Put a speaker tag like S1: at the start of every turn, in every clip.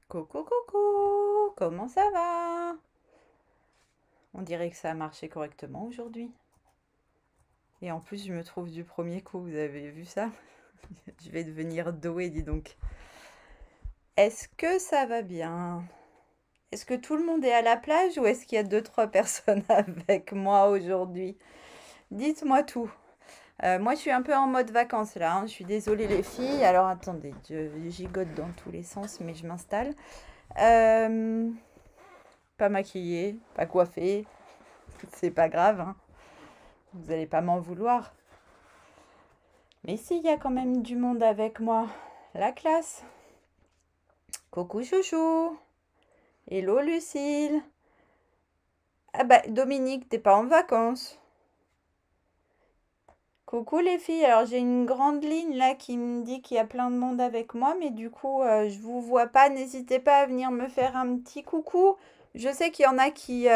S1: Coucou, coucou, comment ça va? On dirait que ça a marché correctement aujourd'hui. Et en plus, je me trouve du premier coup, vous avez vu ça? Je vais devenir douée, dis donc. Est-ce que ça va bien? Est-ce que tout le monde est à la plage ou est-ce qu'il y a deux, trois personnes avec moi aujourd'hui? Dites-moi tout. Moi, je suis un peu en mode vacances là, hein. Je suis désolée les filles. Alors attendez, je gigote dans tous les sens, mais je m'installe. Euh, Pas maquillée, pas coiffée, c'est pas grave, hein. Vous allez pas m'en vouloir. Mais si, il y a quand même du monde avec moi. La classe. Coucou chouchou. Hello Lucille. Ah bah Dominique, t'es pas en vacances. Coucou les filles. Alors j'ai une grande ligne là qui me dit qu'il y a plein de monde avec moi, mais du coup je vous vois pas. N'hésitez pas à venir me faire un petit coucou. Je sais qu'il y en a qui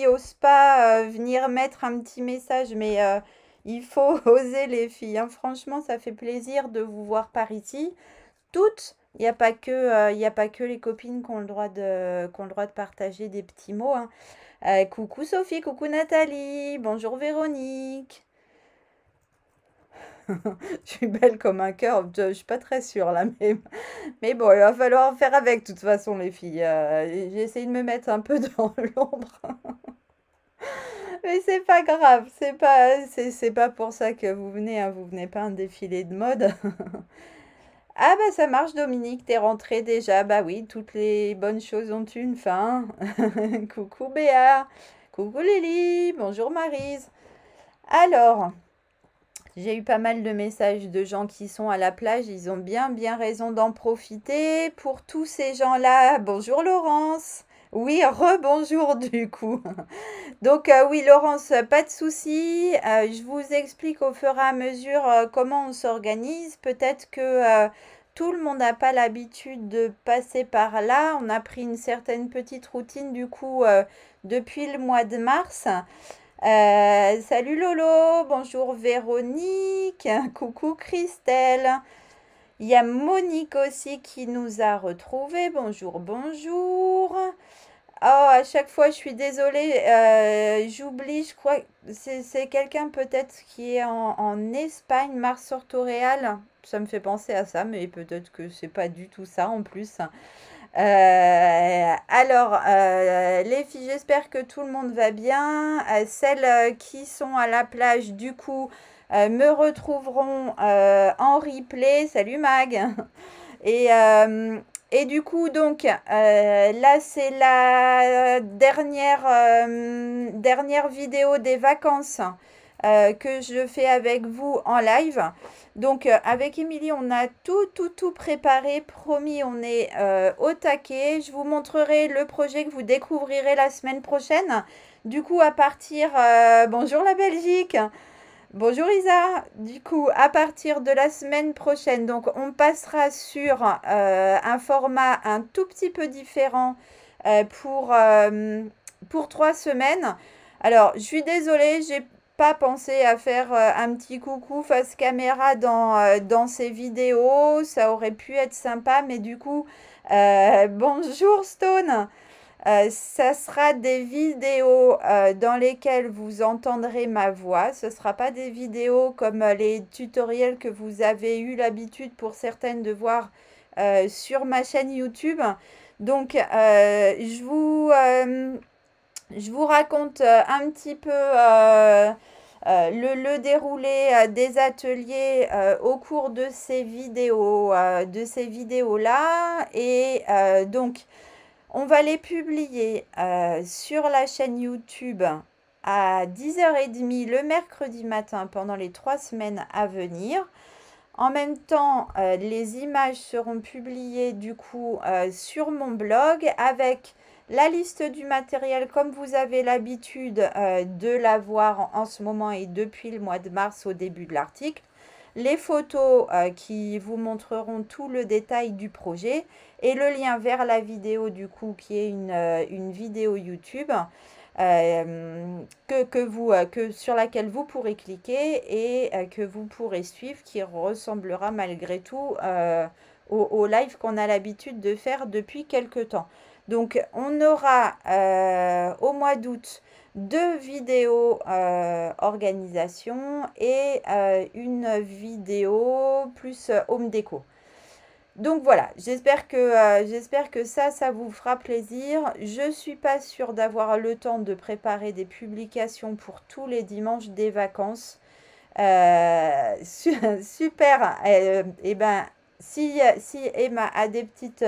S1: osent pas venir mettre un petit message, mais il faut oser les filles, hein. Franchement, ça fait plaisir de vous voir par ici. Toutes, il y a pas que les copines qui ont qui ont le droit de partager des petits mots, hein. Coucou Sophie, coucou Nathalie, bonjour Véronique. Je suis belle comme un cœur, je suis pas très sûre là, mais bon, il va falloir faire avec de toute façon les filles. J'essaie de me mettre un peu dans l'ombre. Mais c'est pas grave, c'est pas pour ça que vous venez, hein, vous venez pas à un défilé de mode. Ah bah ça marche Dominique, t'es rentrée déjà. Bah oui, toutes les bonnes choses ont une fin. Coucou Béa, coucou Lily, bonjour Maryse. Alors, j'ai eu pas mal de messages de gens qui sont à la plage, ils ont bien raison d'en profiter. Pour tous ces gens-là, bonjour Laurence. Oui, rebonjour du coup. Donc oui Laurence, pas de souci. Je vous explique au fur et à mesure comment on s'organise. Peut-être que tout le monde n'a pas l'habitude de passer par là. On a pris une certaine petite routine du coup depuis le mois de mars. Salut Lolo, bonjour Véronique, coucou Christelle. Il y a Monique aussi qui nous a retrouvés. Bonjour, bonjour. Oh, à chaque fois, je suis désolée, j'oublie, je crois, c'est quelqu'un peut-être qui est en Espagne, Mars Sortoréal. Ça me fait penser à ça, mais peut-être que c'est pas du tout ça en plus. Alors, les filles, j'espère que tout le monde va bien. Celles qui sont à la plage, du coup, me retrouveront en replay. Salut Mag. Et, euh, et du coup, donc, là, c'est la dernière vidéo des vacances que je fais avec vous en live. Donc, avec Émilie, on a tout préparé. Promis, on est au taquet. Je vous montrerai le projet que vous découvrirez la semaine prochaine. Du coup, à partir... bonjour la Belgique. Bonjour Isa, du coup à partir de la semaine prochaine, donc on passera sur un format un tout petit peu différent euh, pour, euh, pour 3 semaines. Alors je suis désolée, j'ai pas pensé à faire un petit coucou face caméra dans ces vidéos, ça aurait pu être sympa, mais du coup, bonjour Stone. Ça sera des vidéos dans lesquelles vous entendrez ma voix. Ce ne sera pas des vidéos comme les tutoriels que vous avez eu l'habitude pour certaines de voir sur ma chaîne YouTube. Donc, je vous raconte un petit peu le déroulé des ateliers au cours de ces vidéos-là. Et donc, on va les publier sur la chaîne YouTube à 10h30 le mercredi matin pendant les 3 semaines à venir. En même temps, les images seront publiées du coup sur mon blog avec la liste du matériel comme vous avez l'habitude de l'avoir en ce moment et depuis le mois de mars au début de l'article. les photos qui vous montreront tout le détail du projet et le lien vers la vidéo du coup qui est une vidéo YouTube sur laquelle vous pourrez cliquer et que vous pourrez suivre, qui ressemblera malgré tout au live qu'on a l'habitude de faire depuis quelques temps. Donc on aura au mois d'août 2 vidéos organisation et une vidéo plus home déco. Donc voilà, j'espère que ça vous fera plaisir. Je suis pas sûre d'avoir le temps de préparer des publications pour tous les dimanches des vacances. Super. Et ben, si Emma a des petites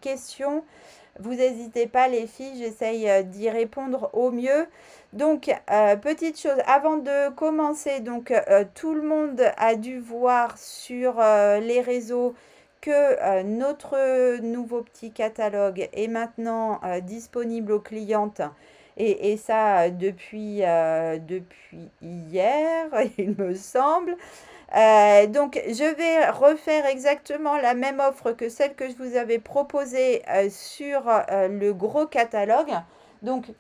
S1: questions, vous n'hésitez pas les filles, j'essaye d'y répondre au mieux. Donc, petite chose, avant de commencer, donc tout le monde a dû voir sur les réseaux que notre nouveau petit catalogue est maintenant disponible aux clientes. Et ça depuis hier, il me semble. Donc, je vais refaire exactement la même offre que celle que je vous avais proposée sur le gros catalogue. Donc,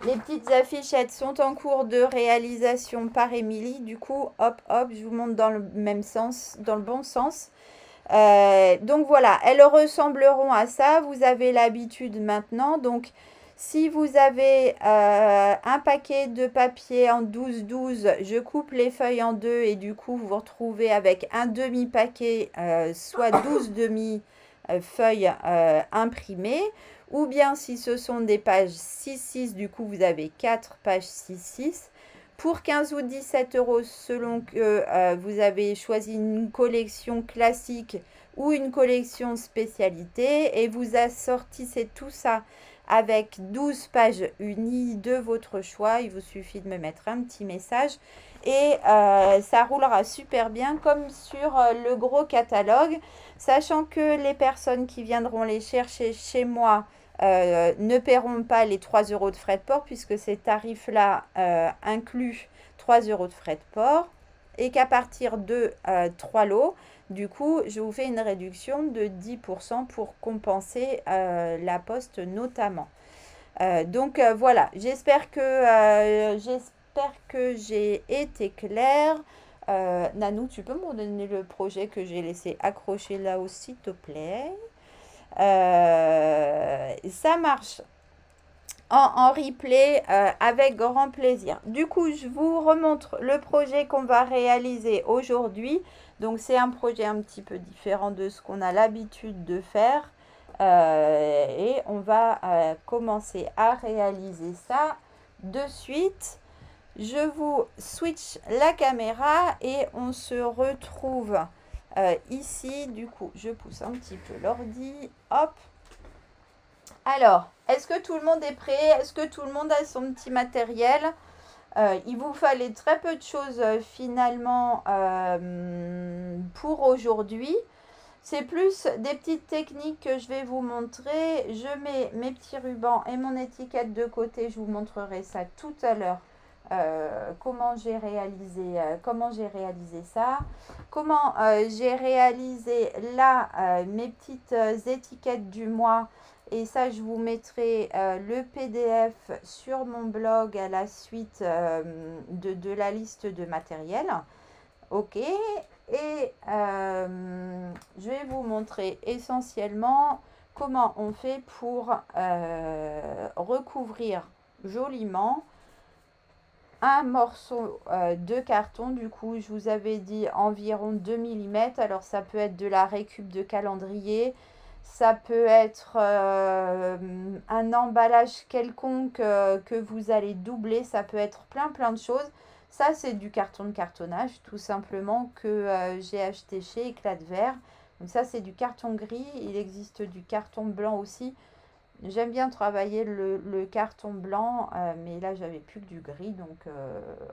S1: les petites affichettes sont en cours de réalisation par Émilie. Du coup, hop, hop, je vous montre dans le même sens, dans le bon sens. Donc, voilà, elles ressembleront à ça. Vous avez l'habitude maintenant. Donc, si vous avez un paquet de papier en 12-12, je coupe les feuilles en deux et du coup, vous vous retrouvez avec un demi-paquet, soit 12 demi-feuilles imprimées. Ou bien si ce sont des pages 6-6, du coup, vous avez 4 pages 6-6. Pour 15 ou 17 euros, selon que vous avez choisi une collection classique ou une collection spécialité. Et vous assortissez tout ça avec 12 pages unies de votre choix. Il vous suffit de me mettre un petit message et ça roulera super bien comme sur le gros catalogue, sachant que les personnes qui viendront les chercher chez moi ne paieront pas les 3 euros de frais de port, puisque ces tarifs-là incluent 3 euros de frais de port et qu'à partir de 3 lots, du coup, je vous fais une réduction de 10% pour compenser la poste notamment. Donc voilà, j'espère que j'ai été claire. Nanou, tu peux me donner le projet que j'ai laissé accroché là-haut, s'il te plaît. Ça marche en replay avec grand plaisir. Du coup, je vous remontre le projet qu'on va réaliser aujourd'hui. Donc, c'est un projet un petit peu différent de ce qu'on a l'habitude de faire. Et on va commencer à réaliser ça de suite. Je vous switch la caméra et on se retrouve ici. Du coup, je pousse un petit peu l'ordi. Hop. Alors, est-ce que tout le monde est prêt? Est-ce que tout le monde a son petit matériel? Il vous fallait très peu de choses finalement pour aujourd'hui. C'est plus des petites techniques que je vais vous montrer. Je mets mes petits rubans et mon étiquette de côté. Je vous montrerai ça tout à l'heure. Comment j'ai réalisé ça. Comment j'ai réalisé là mes petites étiquettes du mois. Et ça, je vous mettrai le PDF sur mon blog à la suite de la liste de matériel. Ok. Et je vais vous montrer essentiellement comment on fait pour recouvrir joliment un morceau de carton. Du coup, je vous avais dit environ 2 mm. Alors, ça peut être de la récup de calendrier. Ça peut être un emballage quelconque que vous allez doubler. Ça peut être plein de choses. Ça, c'est du carton de cartonnage, tout simplement, que j'ai acheté chez Éclat de Verre. Donc ça, c'est du carton gris. Il existe du carton blanc aussi. J'aime bien travailler le carton blanc, mais là, j'avais plus que du gris. Donc,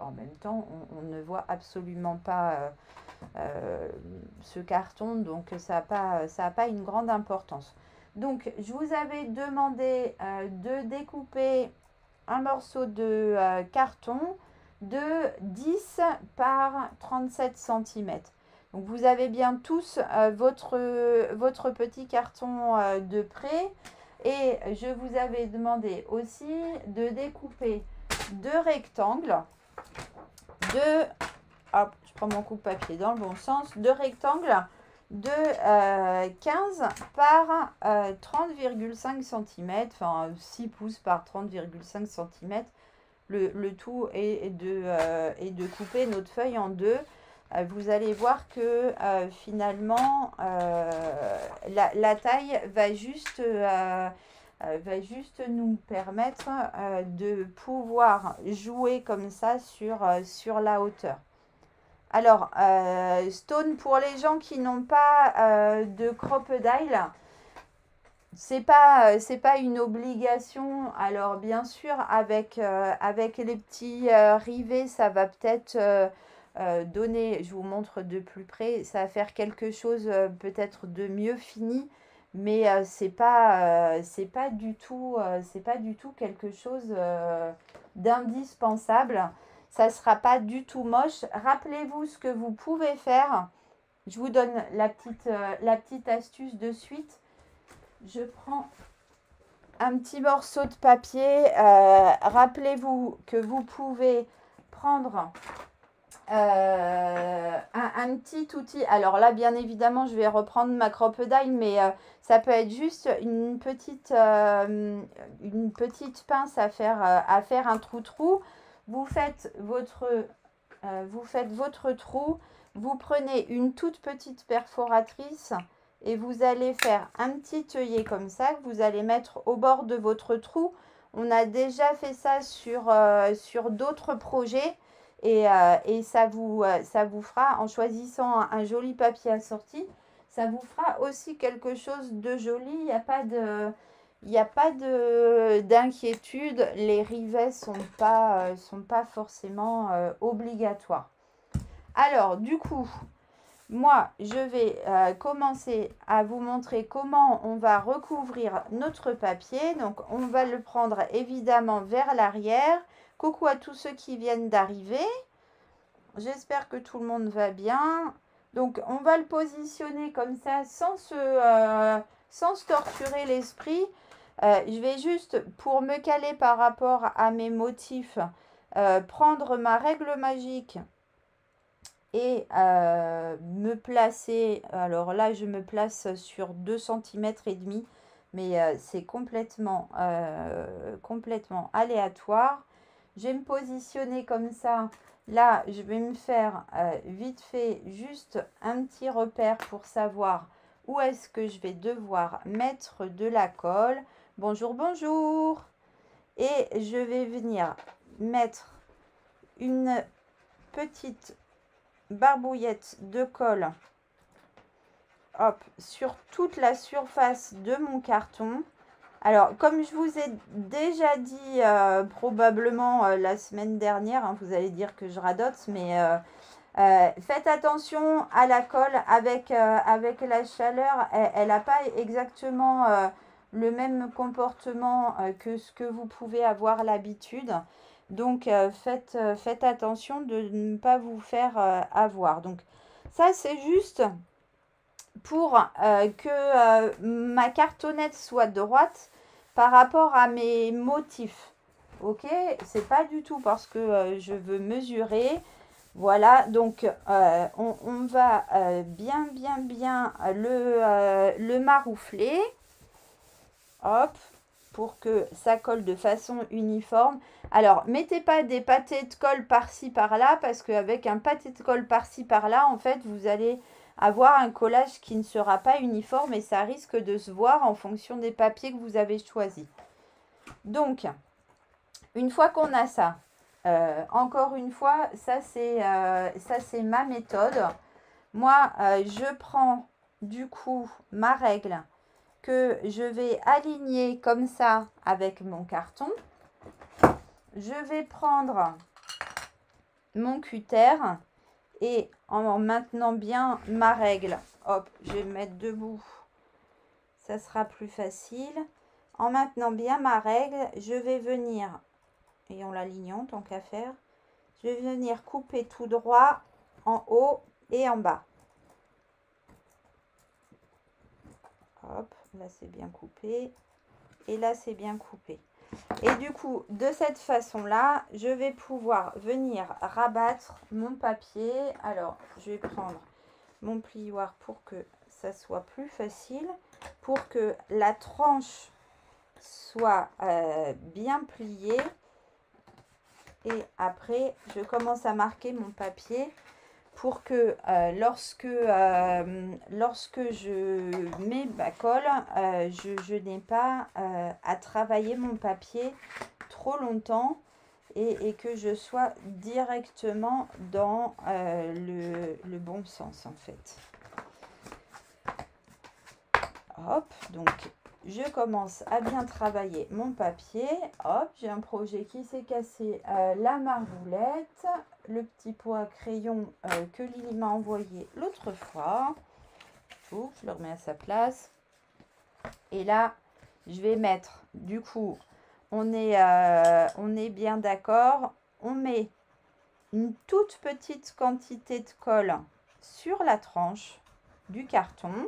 S1: en même temps, on ne voit absolument pas ce carton. Donc, ça n'a pas une grande importance. Donc, je vous avais demandé de découper un morceau de carton, de 10 par 37 cm. Donc vous avez bien tous votre petit carton de prêt. Et je vous avais demandé aussi de découper deux rectangles, hop, je prends mon coupe-papier dans le bon sens, deux rectangles de 15 par 30,5 cm, enfin 6 pouces par 30,5 cm. Le tout est de couper notre feuille en deux. Vous allez voir que finalement la taille va juste nous permettre de pouvoir jouer comme ça sur la hauteur. Alors, Stone, pour les gens qui n'ont pas de crocodile, c'est pas une obligation. Alors, bien sûr, avec les petits rivets, ça va peut-être donner, je vous montre de plus près, ça va faire quelque chose peut-être de mieux fini. Mais c'est pas du tout quelque chose d'indispensable. Ça sera pas du tout moche. Rappelez-vous ce que vous pouvez faire. Je vous donne la petite astuce de suite. Je prends un petit morceau de papier. Rappelez-vous que vous pouvez prendre un petit outil. Alors là, bien évidemment, je vais reprendre ma crocodile, mais ça peut être juste une petite pince à faire un trou. Vous faites votre trou. Vous prenez une toute petite perforatrice et vous allez faire un petit œillet comme ça que vous allez mettre au bord de votre trou. On a déjà fait ça sur d'autres projets. Et ça vous fera, en choisissant un joli papier assorti, ça vous fera aussi quelque chose de joli. Il n'y a pas d'inquiétude. Les rivets sont pas forcément obligatoires. Alors, du coup, moi, je vais commencer à vous montrer comment on va recouvrir notre papier. Donc, on va le prendre évidemment vers l'arrière. Coucou à tous ceux qui viennent d'arriver. J'espère que tout le monde va bien. Donc, on va le positionner comme ça sans se torturer l'esprit. Je vais juste, pour me caler par rapport à mes motifs, prendre ma règle magique et me placer. Alors là, je me place sur 2 cm et demi, mais c'est complètement aléatoire. Je vais me positionner comme ça. Là, je vais me faire vite fait juste un petit repère pour savoir où est-ce que je vais devoir mettre de la colle. Bonjour, bonjour. Et je vais venir mettre une petite barbouillette de colle, hop, sur toute la surface de mon carton. Alors, comme je vous ai déjà dit probablement la semaine dernière, hein, vous allez dire que je radote, mais faites attention à la colle avec la chaleur. Elle n'a pas exactement le même comportement que ce que vous pouvez avoir l'habitude. Donc, faites attention de ne pas vous faire avoir. Donc, ça, c'est juste pour que ma cartonnette soit droite par rapport à mes motifs. Ok, c'est pas du tout parce que je veux mesurer. Voilà, donc on va bien le maroufler. Hop, pour que ça colle de façon uniforme. Alors, mettez pas des pâtés de colle par-ci par-là, parce qu'avec un pâté de colle par-ci par-là, en fait, vous allez avoir un collage qui ne sera pas uniforme et ça risque de se voir en fonction des papiers que vous avez choisis. Donc, une fois qu'on a ça, encore une fois, ça c'est ma méthode. Moi, je prends du coup ma règle que je vais aligner comme ça avec mon carton. Je vais prendre mon cutter et en maintenant bien ma règle, hop, je vais me mettre debout, ça sera plus facile. En maintenant bien ma règle, je vais venir, et en l'alignant tant qu'à faire, Je vais venir couper tout droit en haut et en bas. Hop, là c'est bien coupé. Et là c'est bien coupé. Et du coup, de cette façon-là, je vais pouvoir venir rabattre mon papier. Alors, je vais prendre mon plioir pour que ça soit plus facile, pour que la tranche soit bien pliée. Et après, je commence à marquer mon papier pour que lorsque je mets ma colle, je n'ai pas à travailler mon papier trop longtemps et que je sois directement dans le bon sens en fait. Hop, donc je commence à bien travailler mon papier. Hop, j'ai un projet qui s'est cassé la margoulette, le petit pot à crayon que Lily m'a envoyé l'autre fois. Ouh, je le remets à sa place. Et là, je vais mettre, du coup, on est bien d'accord. On met une toute petite quantité de colle sur la tranche du carton.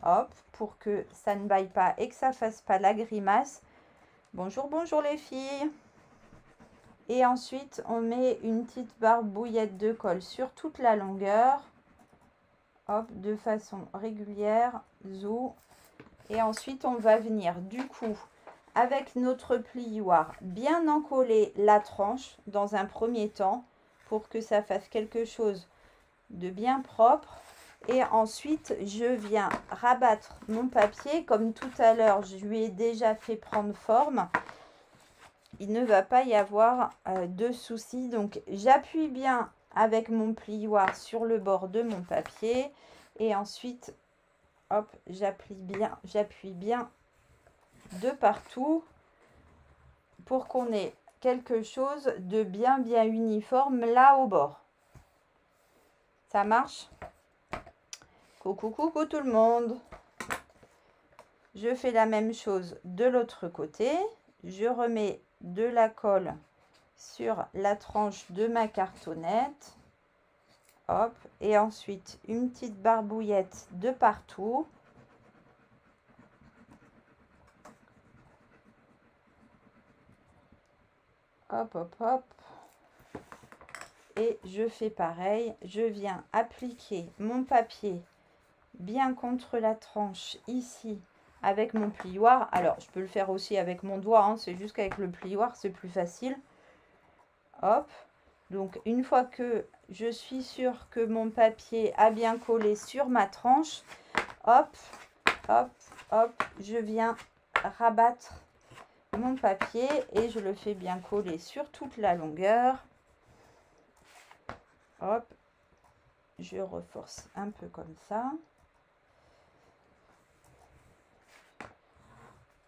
S1: Hop, pour que ça ne baille pas et que ça fasse pas la grimace. Bonjour, bonjour les filles. Et ensuite, on met une petite barbouillette de colle sur toute la longueur. Hop, de façon régulière. Zou. Et ensuite, on va venir du coup, avec notre plioir, bien encoller la tranche dans un premier temps pour que ça fasse quelque chose de bien propre. Et ensuite, je viens rabattre mon papier. Comme tout à l'heure, je lui ai déjà fait prendre forme. Il ne va pas y avoir de soucis. Donc, j'appuie bien avec mon plioir sur le bord de mon papier. Et ensuite, hop, j'appuie bien de partout pour qu'on ait quelque chose de bien uniforme là au bord. Ça marche ? Coucou, coucou tout le monde. Je fais la même chose de l'autre côté. Je remets de la colle sur la tranche de ma cartonnette. Hop. Et ensuite, une petite barbouillette de partout. Hop, hop, hop. Et je fais pareil. Je viens appliquer mon papier bien contre la tranche ici avec mon plioir. Alors, je peux le faire aussi avec mon doigt, hein, c'est juste qu'avec le plioir, c'est plus facile. Hop. Donc, une fois que je suis sûre que mon papier a bien collé sur ma tranche, hop, hop, hop, je viens rabattre mon papier et je le fais bien coller sur toute la longueur. Hop, je reforce un peu comme ça.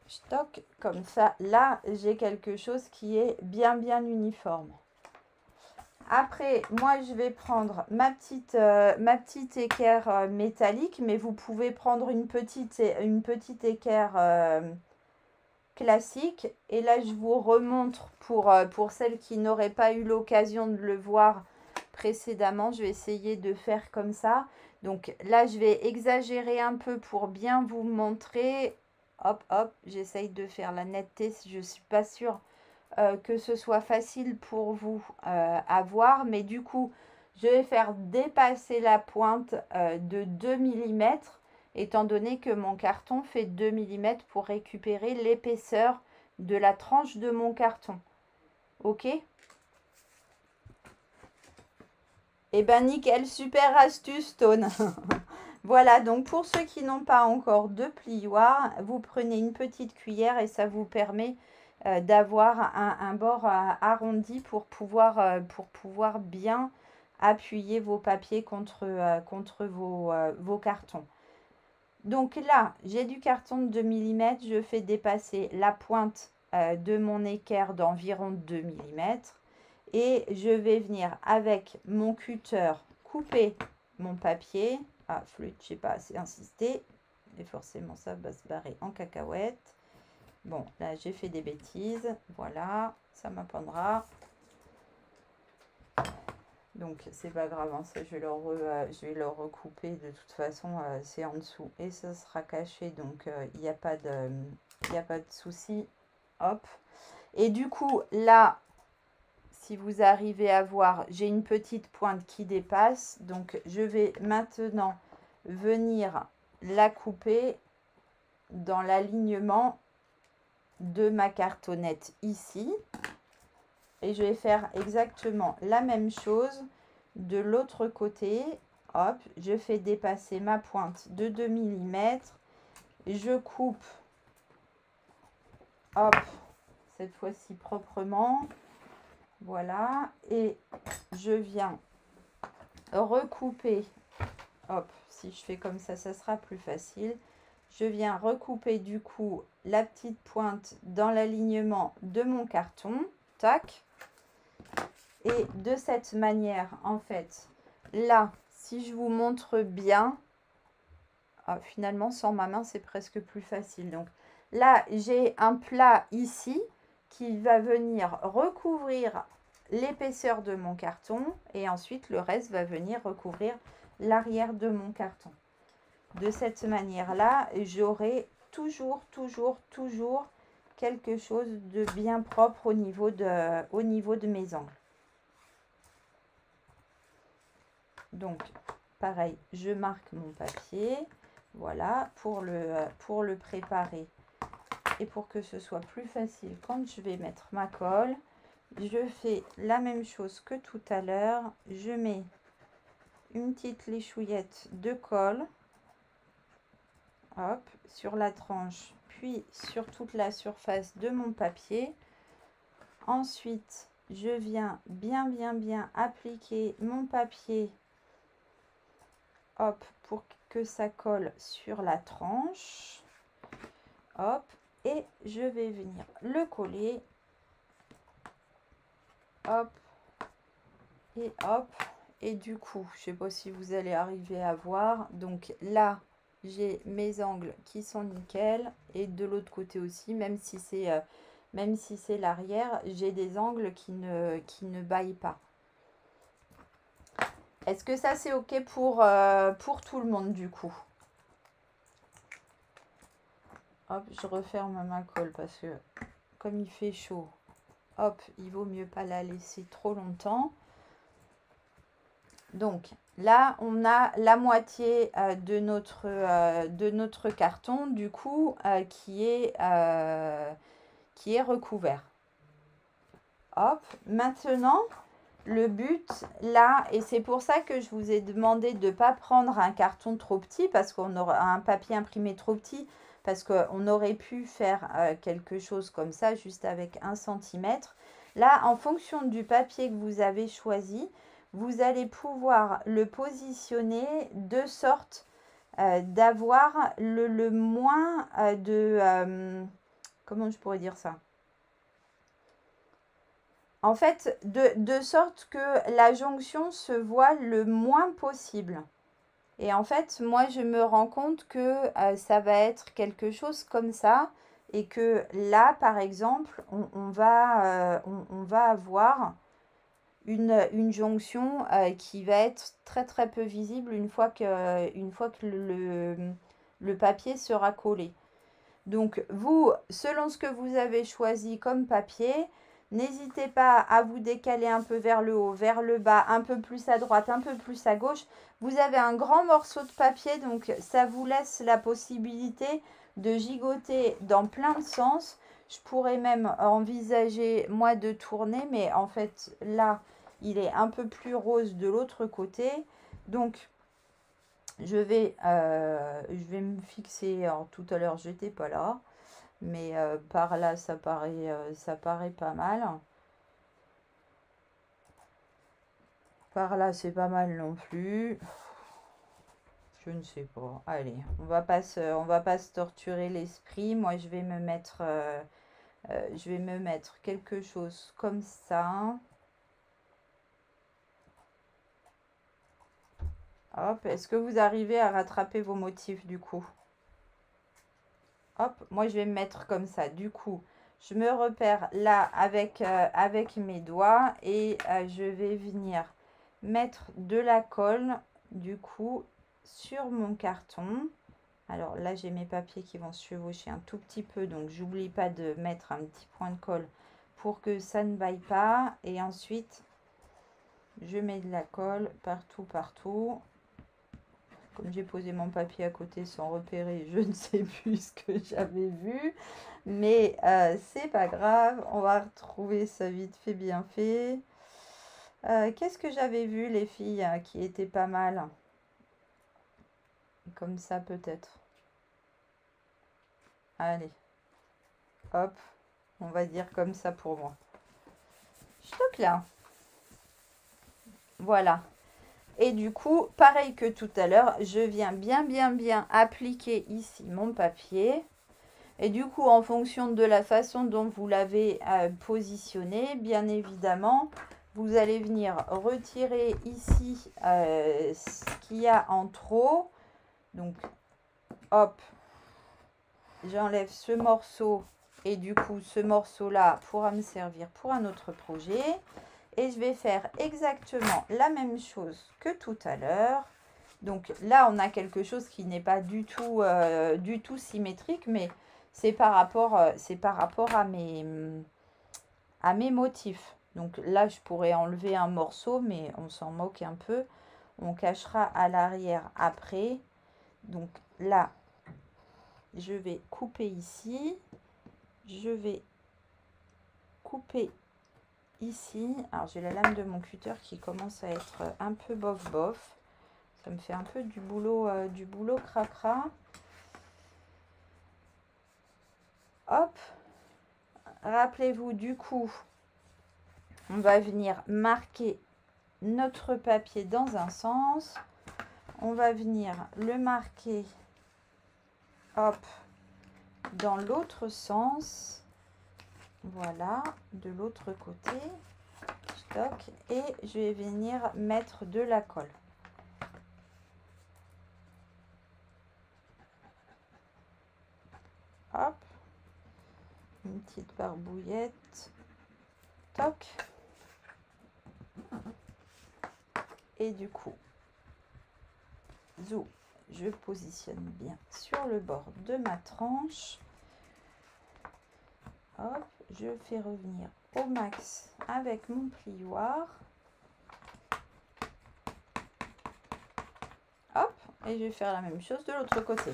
S1: Stock comme ça. Là, j'ai quelque chose qui est bien uniforme. Après, moi, je vais prendre ma petite équerre métallique, mais vous pouvez prendre une petite équerre classique. Et là, je vous remontre pour celles qui n'auraient pas eu l'occasion de le voir précédemment. Je vais essayer de faire comme ça. Donc là, je vais exagérer un peu pour bien vous montrer. Hop, hop, j'essaye de faire la netteté si je ne suis pas sûre que ce soit facile pour vous à voir. Mais du coup, je vais faire dépasser la pointe de 2 mm, étant donné que mon carton fait 2 mm pour récupérer l'épaisseur de la tranche de mon carton. Ok ? Eh ben nickel, super astuce Stone. Voilà, donc pour ceux qui n'ont pas encore de plioir, vous prenez une petite cuillère et ça vous permet d'avoir un bord arrondi pour pouvoir bien appuyer vos papiers contre vos cartons. Donc là, j'ai du carton de 2 mm, je fais dépasser la pointe de mon équerre d'environ 2 mm et je vais venir avec mon cutter couper mon papier. Ah, flûte, j'ai pas assez insisté. Et forcément, ça va se barrer en cacahuète. Bon, là, j'ai fait des bêtises. Voilà, ça m'apprendra. Donc, c'est pas grave, hein, ça, je vais le recouper. De toute façon, c'est en dessous. Et ça sera caché, donc il n'y a pas de souci. Hop. Et du coup, là, si vous arrivez à voir, j'ai une petite pointe qui dépasse. Donc, je vais maintenant venir la couper dans l'alignement de ma cartonnette ici. Et je vais faire exactement la même chose de l'autre côté. Hop, je fais dépasser ma pointe de 2 mm. Je coupe, hop, cette fois-ci proprement. Voilà. Et je viens recouper. Hop, si je fais comme ça sera plus facile. Je viens recouper du coup la petite pointe dans l'alignement de mon carton. Tac. Et de cette manière, en fait, là, si je vous montre bien, finalement, sans ma main, c'est presque plus facile. Donc là, j'ai un plat ici qui va venir recouvrir l'épaisseur de mon carton. Et ensuite, le reste va venir recouvrir l'arrière de mon carton. De cette manière-là, j'aurai toujours quelque chose de bien propre au niveau de mes angles. Donc, pareil, je marque mon papier, voilà, pour le préparer. Et pour que ce soit plus facile, quand je vais mettre ma colle, je fais la même chose que tout à l'heure. Je mets une petite léchouillette de colle, hop, sur la tranche, puis sur toute la surface de mon papier. Ensuite, je viens bien appliquer mon papier. Hop, pour que ça colle sur la tranche. Hop, et je vais venir le coller. Hop, et hop. Et du coup, je ne sais pas si vous allez arriver à voir. Donc là, j'ai mes angles qui sont nickel. Et de l'autre côté aussi, même si c'est l'arrière, j'ai des angles qui ne baillent pas. Est-ce que ça, c'est OK pour tout le monde, du coup? Hop, je referme ma colle parce que, comme il fait chaud, hop, il vaut mieux pas la laisser trop longtemps. Donc, là, on a la moitié de notre carton, du coup, qui est recouvert. Hop, maintenant... Le but, là, et c'est pour ça que je vous ai demandé de ne pas prendre un carton trop petit, parce qu'on aura un papier imprimé trop petit, parce qu'on aurait pu faire quelque chose comme ça, juste avec 1 cm. Là, en fonction du papier que vous avez choisi, vous allez pouvoir le positionner de sorte d'avoir le moins comment je pourrais dire ça ? En fait, de sorte que la jonction se voit le moins possible. Et en fait, moi, je me rends compte que ça va être quelque chose comme ça. Et que là, par exemple, on va avoir une jonction qui va être très peu visible une fois que le papier sera collé. Donc, vous, selon ce que vous avez choisi comme papier... N'hésitez pas à vous décaler un peu vers le haut, vers le bas, un peu plus à droite, un peu plus à gauche. Vous avez un grand morceau de papier, donc ça vous laisse la possibilité de gigoter dans plein de sens. Je pourrais même envisager, moi, de tourner, mais en fait, là, il est un peu plus rose de l'autre côté. Donc, je vais me fixer. Alors, tout à l'heure, je n'étais pas là. Mais par là, ça paraît pas mal. Par là, c'est pas mal non plus. Je ne sais pas. Allez, on va pas se torturer l'esprit. Moi, je vais me mettre quelque chose comme ça. Hop, est-ce que vous arrivez à rattraper vos motifs du coup? Hop, moi je vais me mettre comme ça. Du coup, je me repère là avec mes doigts et je vais venir mettre de la colle du coup sur mon carton. Alors là, j'ai mes papiers qui vont se chevaucher un tout petit peu, donc j'oublie pas de mettre un petit point de colle pour que ça ne baille pas. Et ensuite, je mets de la colle partout, partout. Comme j'ai posé mon papier à côté sans repérer, je ne sais plus ce que j'avais vu. Mais c'est pas grave, on va retrouver ça vite fait, bien fait. Qu'est-ce que j'avais vu, les filles, qui était pas mal? Comme ça, peut-être. Allez, hop, on va dire comme ça pour moi. Stock là. Voilà. Et du coup, pareil que tout à l'heure, je viens bien appliquer ici mon papier. Et du coup, en fonction de la façon dont vous l'avez positionné, bien évidemment, vous allez venir retirer ici ce qu'il y a en trop. Donc, hop, j'enlève ce morceau et du coup, ce morceau-là pourra me servir pour un autre projet. Et je vais faire exactement la même chose que tout à l'heure. Donc là, on a quelque chose qui n'est pas du tout symétrique, mais c'est par rapport à mes motifs. Donc là, je pourrais enlever un morceau, mais on s'en moque un peu. On cachera à l'arrière après. Donc là, je vais couper ici. Je vais couper ici. Alors j'ai la lame de mon cutter qui commence à être un peu bof. Ça me fait un peu du boulot cracra. Hop. Rappelez-vous du coup, on va venir marquer notre papier dans un sens. On va venir le marquer, hop, dans l'autre sens. Voilà, de l'autre côté. Stock. Et je vais venir mettre de la colle. Hop. Une petite barbouillette. Toc. Et du coup, je positionne bien sur le bord de ma tranche. Hop, je fais revenir au max avec mon plioir. Hop, et je vais faire la même chose de l'autre côté.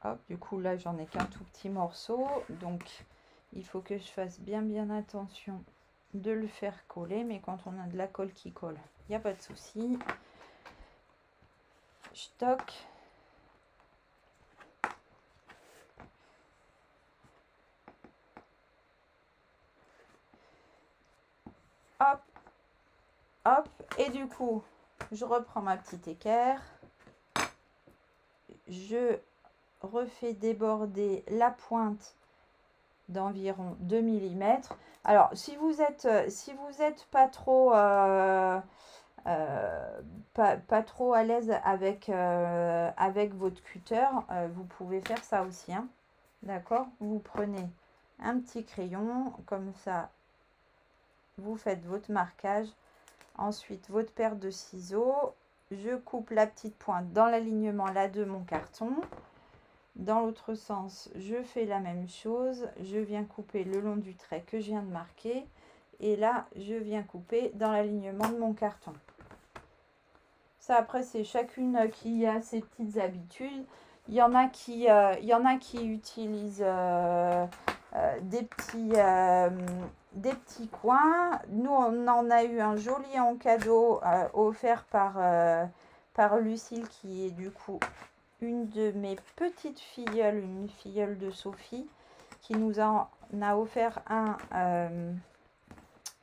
S1: Hop, du coup là j'en ai qu'un tout petit morceau, donc il faut que je fasse bien attention de le faire coller, mais quand on a de la colle qui colle, il n'y a pas de souci. Je toque. Hop, hop, et du coup, je reprends ma petite équerre. Je refais déborder la pointe d'environ 2 mm. Alors, si vous êtes pas trop pas trop à l'aise avec votre cutter, vous pouvez faire ça aussi, hein. D'accord, vous prenez un petit crayon comme ça, vous faites votre marquage, ensuite votre paire de ciseaux, je coupe la petite pointe dans l'alignement là de mon carton. Dans l'autre sens, je fais la même chose, je viens couper le long du trait que je viens de marquer, et là je viens couper dans l'alignement de mon carton. Ça, après, c'est chacune qui a ses petites habitudes. Il y en a qui utilisent des petits coins. Nous, on en a eu un joli en cadeau offert par Lucille, qui est du coup une de mes petites filleules, une filleule de Sophie, qui nous en a offert un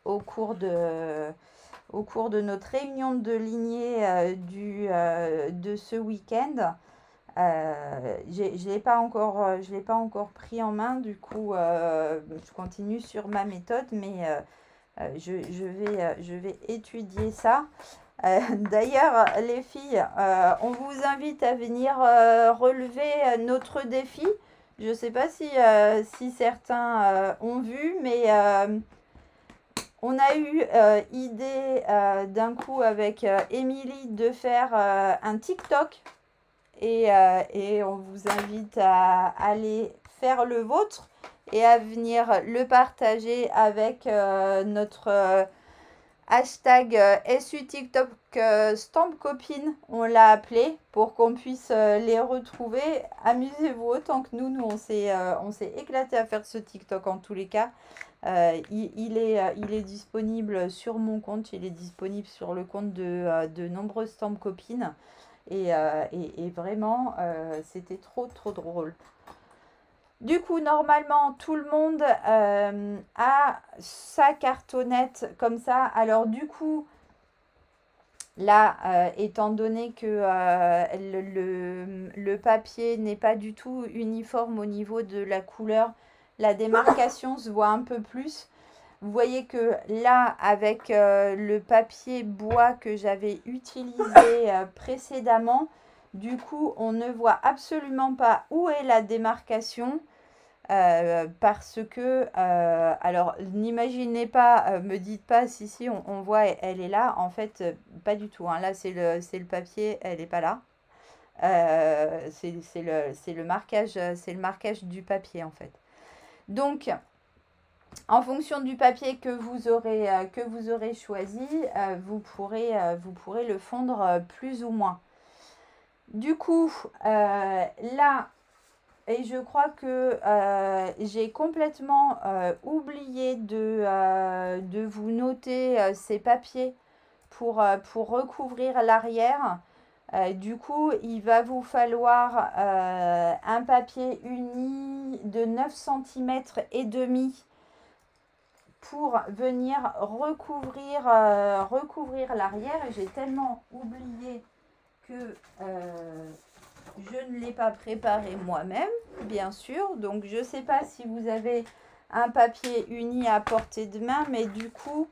S1: au cours de notre réunion de lignée de ce week-end. Je l'ai pas encore pris en main, du coup je continue sur ma méthode, mais je vais étudier ça. D'ailleurs, les filles, on vous invite à venir relever notre défi. Je ne sais pas si certains ont vu, mais on a eu idée d'un coup avec Émilie de faire un TikTok. Et on vous invite à aller faire le vôtre et à venir le partager avec notre hashtag SU TikTok Stamp Copine, on l'a appelé, pour qu'on puisse les retrouver. Amusez-vous autant que nous. Nous, on s'est éclaté à faire ce TikTok en tous les cas. Il est disponible sur mon compte, il est disponible sur le compte de nombreuses Stamp Copines. Et vraiment, c'était trop drôle. Du coup, normalement, tout le monde a sa cartonnette comme ça. Alors du coup, là, étant donné que le papier n'est pas du tout uniforme au niveau de la couleur, la démarcation se voit un peu plus. Vous voyez que là, avec le papier bois que j'avais utilisé précédemment, du coup, on ne voit absolument pas où est la démarcation. Parce que, alors, n'imaginez pas, me dites pas, si, on voit, elle est là. En fait, pas du tout. Hein. Là, c'est le papier, elle n'est pas là. C'est le marquage du papier, en fait. Donc, en fonction du papier que vous aurez choisi, vous pourrez le fondre plus ou moins. Du coup, là, et je crois que j'ai complètement oublié de vous noter ces papiers pour recouvrir l'arrière. Du coup, il va vous falloir un papier uni de 9 cm et demi pour venir recouvrir l'arrière. J'ai tellement oublié que je ne l'ai pas préparé moi-même, bien sûr. Donc, je ne sais pas si vous avez un papier uni à portée de main, mais du coup,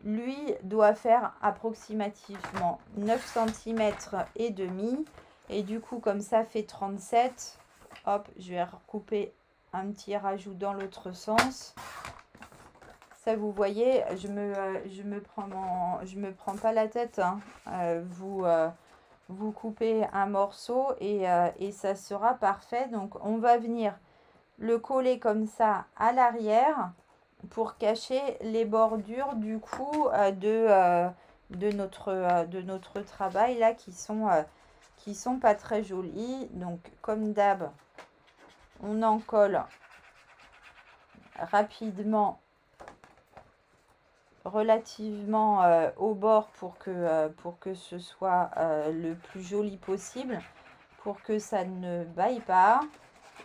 S1: lui doit faire approximativement 9 cm et demi. Et du coup, comme ça fait 37, hop, je vais recouper un petit rajout dans l'autre sens. Ça, vous voyez, je me prends pas la tête. Hein. Vous coupez un morceau et ça sera parfait. Donc, on va venir le coller comme ça à l'arrière pour cacher les bordures du coup de notre travail là qui sont pas très jolies. Donc, comme d'hab, on en colle rapidement, relativement au bord pour que ce soit le plus joli possible, pour que ça ne baille pas.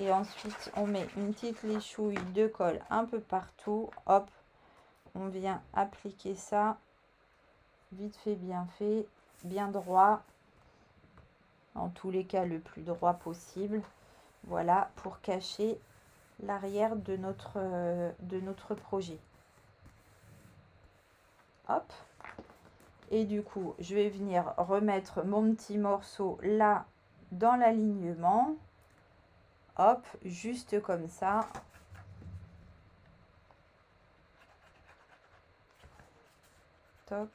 S1: Et ensuite, on met une petite léchouille de colle un peu partout. Hop, on vient appliquer ça. Vite fait, bien droit. En tous les cas, le plus droit possible. Voilà, pour cacher l'arrière de notre projet. Hop. Et du coup, je vais venir remettre mon petit morceau là dans l'alignement. Hop, juste comme ça. Toc.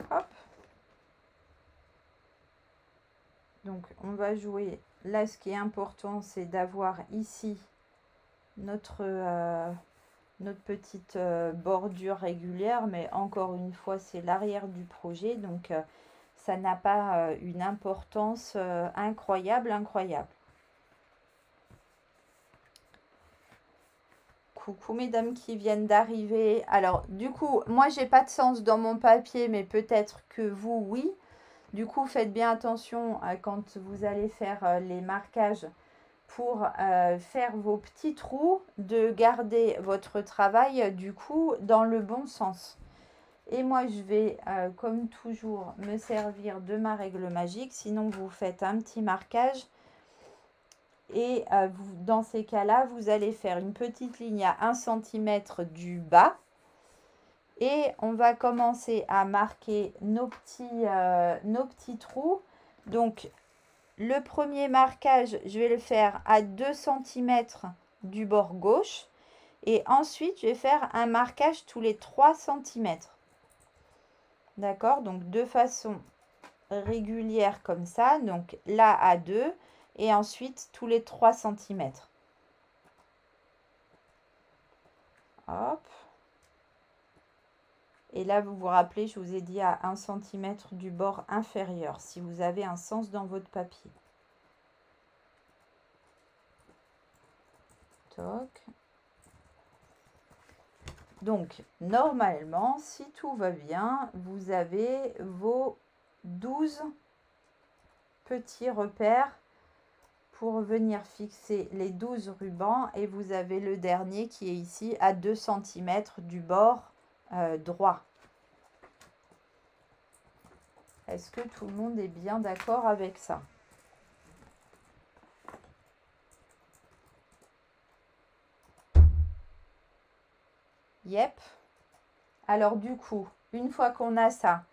S1: Hop. Donc, on va jouer. Là, ce qui est important, c'est d'avoir ici notre petite bordure régulière. Mais encore une fois, c'est l'arrière du projet. Donc, ça n'a pas une importance incroyable. Coucou mesdames qui viennent d'arriver. Alors, du coup, moi, j'ai pas de sens dans mon papier, mais peut-être que vous, oui. Du coup, faites bien attention quand vous allez faire les marquages pour faire vos petits trous, de garder votre travail du coup dans le bon sens. Et moi, je vais, comme toujours, me servir de ma règle magique. Sinon, vous faites un petit marquage. Et dans ces cas-là, vous allez faire une petite ligne à 1 cm du bas. Et on va commencer à marquer nos petits trous. Donc, le premier marquage, je vais le faire à 2 cm du bord gauche. Et ensuite, je vais faire un marquage tous les 3 cm. D'accord? Donc, de façon régulière comme ça. Donc, là à 2 et ensuite tous les 3 cm. Hop. Et là, vous vous rappelez, je vous ai dit à 1 cm du bord inférieur, si vous avez un sens dans votre papier. Toc. Donc, normalement, si tout va bien, vous avez vos 12 petits repères pour venir fixer les 12 rubans. Et vous avez le dernier qui est ici à 2 cm du bord droit. Est-ce que tout le monde est bien d'accord avec ça? Yep. Alors du coup, une fois qu'on a ça,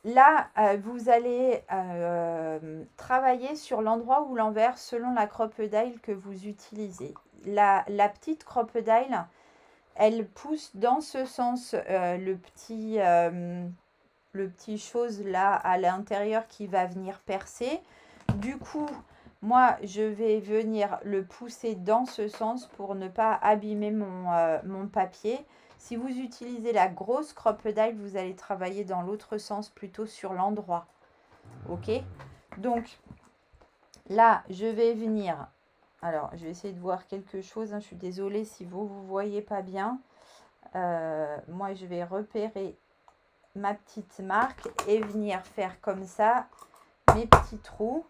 S1: là, vous allez travailler sur l'endroit ou l'envers selon la crocodile que vous utilisez. La petite crocodile, elle pousse dans ce sens le petit chose là à l'intérieur qui va venir percer. Du coup, moi, je vais venir le pousser dans ce sens pour ne pas abîmer mon papier. Si vous utilisez la grosse crocodile, vous allez travailler dans l'autre sens, plutôt sur l'endroit. Ok? Donc, là, je vais venir... Alors, je vais essayer de voir quelque chose. Je suis désolée si vous ne voyez pas bien. Moi, je vais repérer ma petite marque et venir faire comme ça mes petits trous.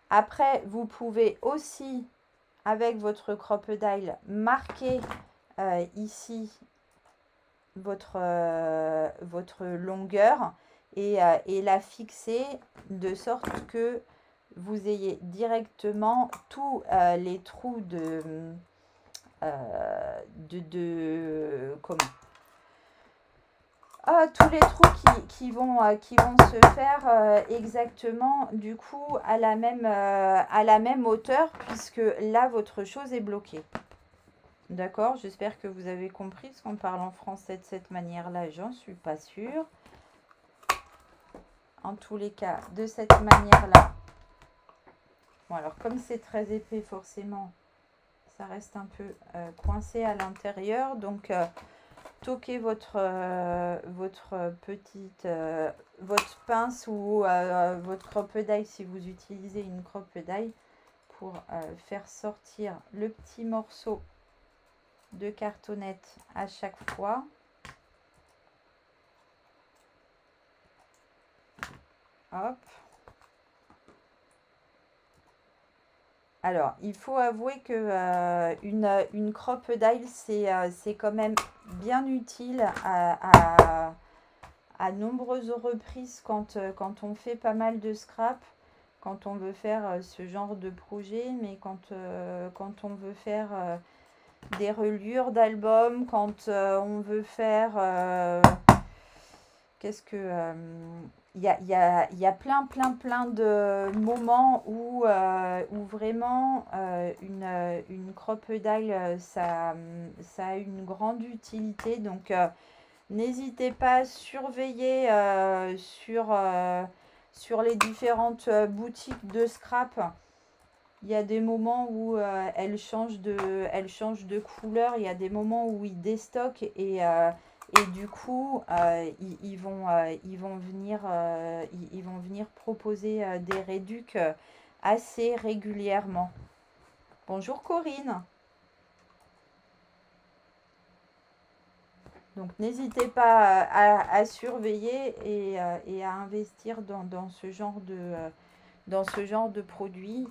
S1: Après, vous pouvez aussi, avec votre crocodile, marquer ici votre longueur et la fixer de sorte que vous ayez directement tous les trous comment tous les trous qui vont se faire exactement du coup à la même hauteur, puisque là votre chose est bloquée. D'accord, j'espère que vous avez compris, parce qu'on parle en français de cette manière-là, j'en suis pas sûre. En tous les cas, de cette manière-là. Bon, alors comme c'est très épais, forcément, ça reste un peu coincé à l'intérieur. Donc, toquez votre pince ou votre crocodile si vous utilisez une crocodile pour faire sortir le petit morceau de cartonnette à chaque fois. Hop. Alors, il faut avouer que une crocodile, c'est quand même bien utile à nombreuses reprises quand on fait pas mal de scrap, quand on veut faire ce genre de projet, mais quand on veut faire des reliures d'albums, quand on veut faire... qu'est-ce que... il y a plein de moments où vraiment une crocodile, ça a une grande utilité. Donc, n'hésitez pas à surveiller sur les différentes boutiques de scrap. Il y a des moments où elles changent de couleur. Il y a des moments où ils déstockent et du coup, ils vont venir proposer des réducs assez régulièrement. Bonjour Corinne. Donc n'hésitez pas à surveiller et à investir dans ce genre de produits.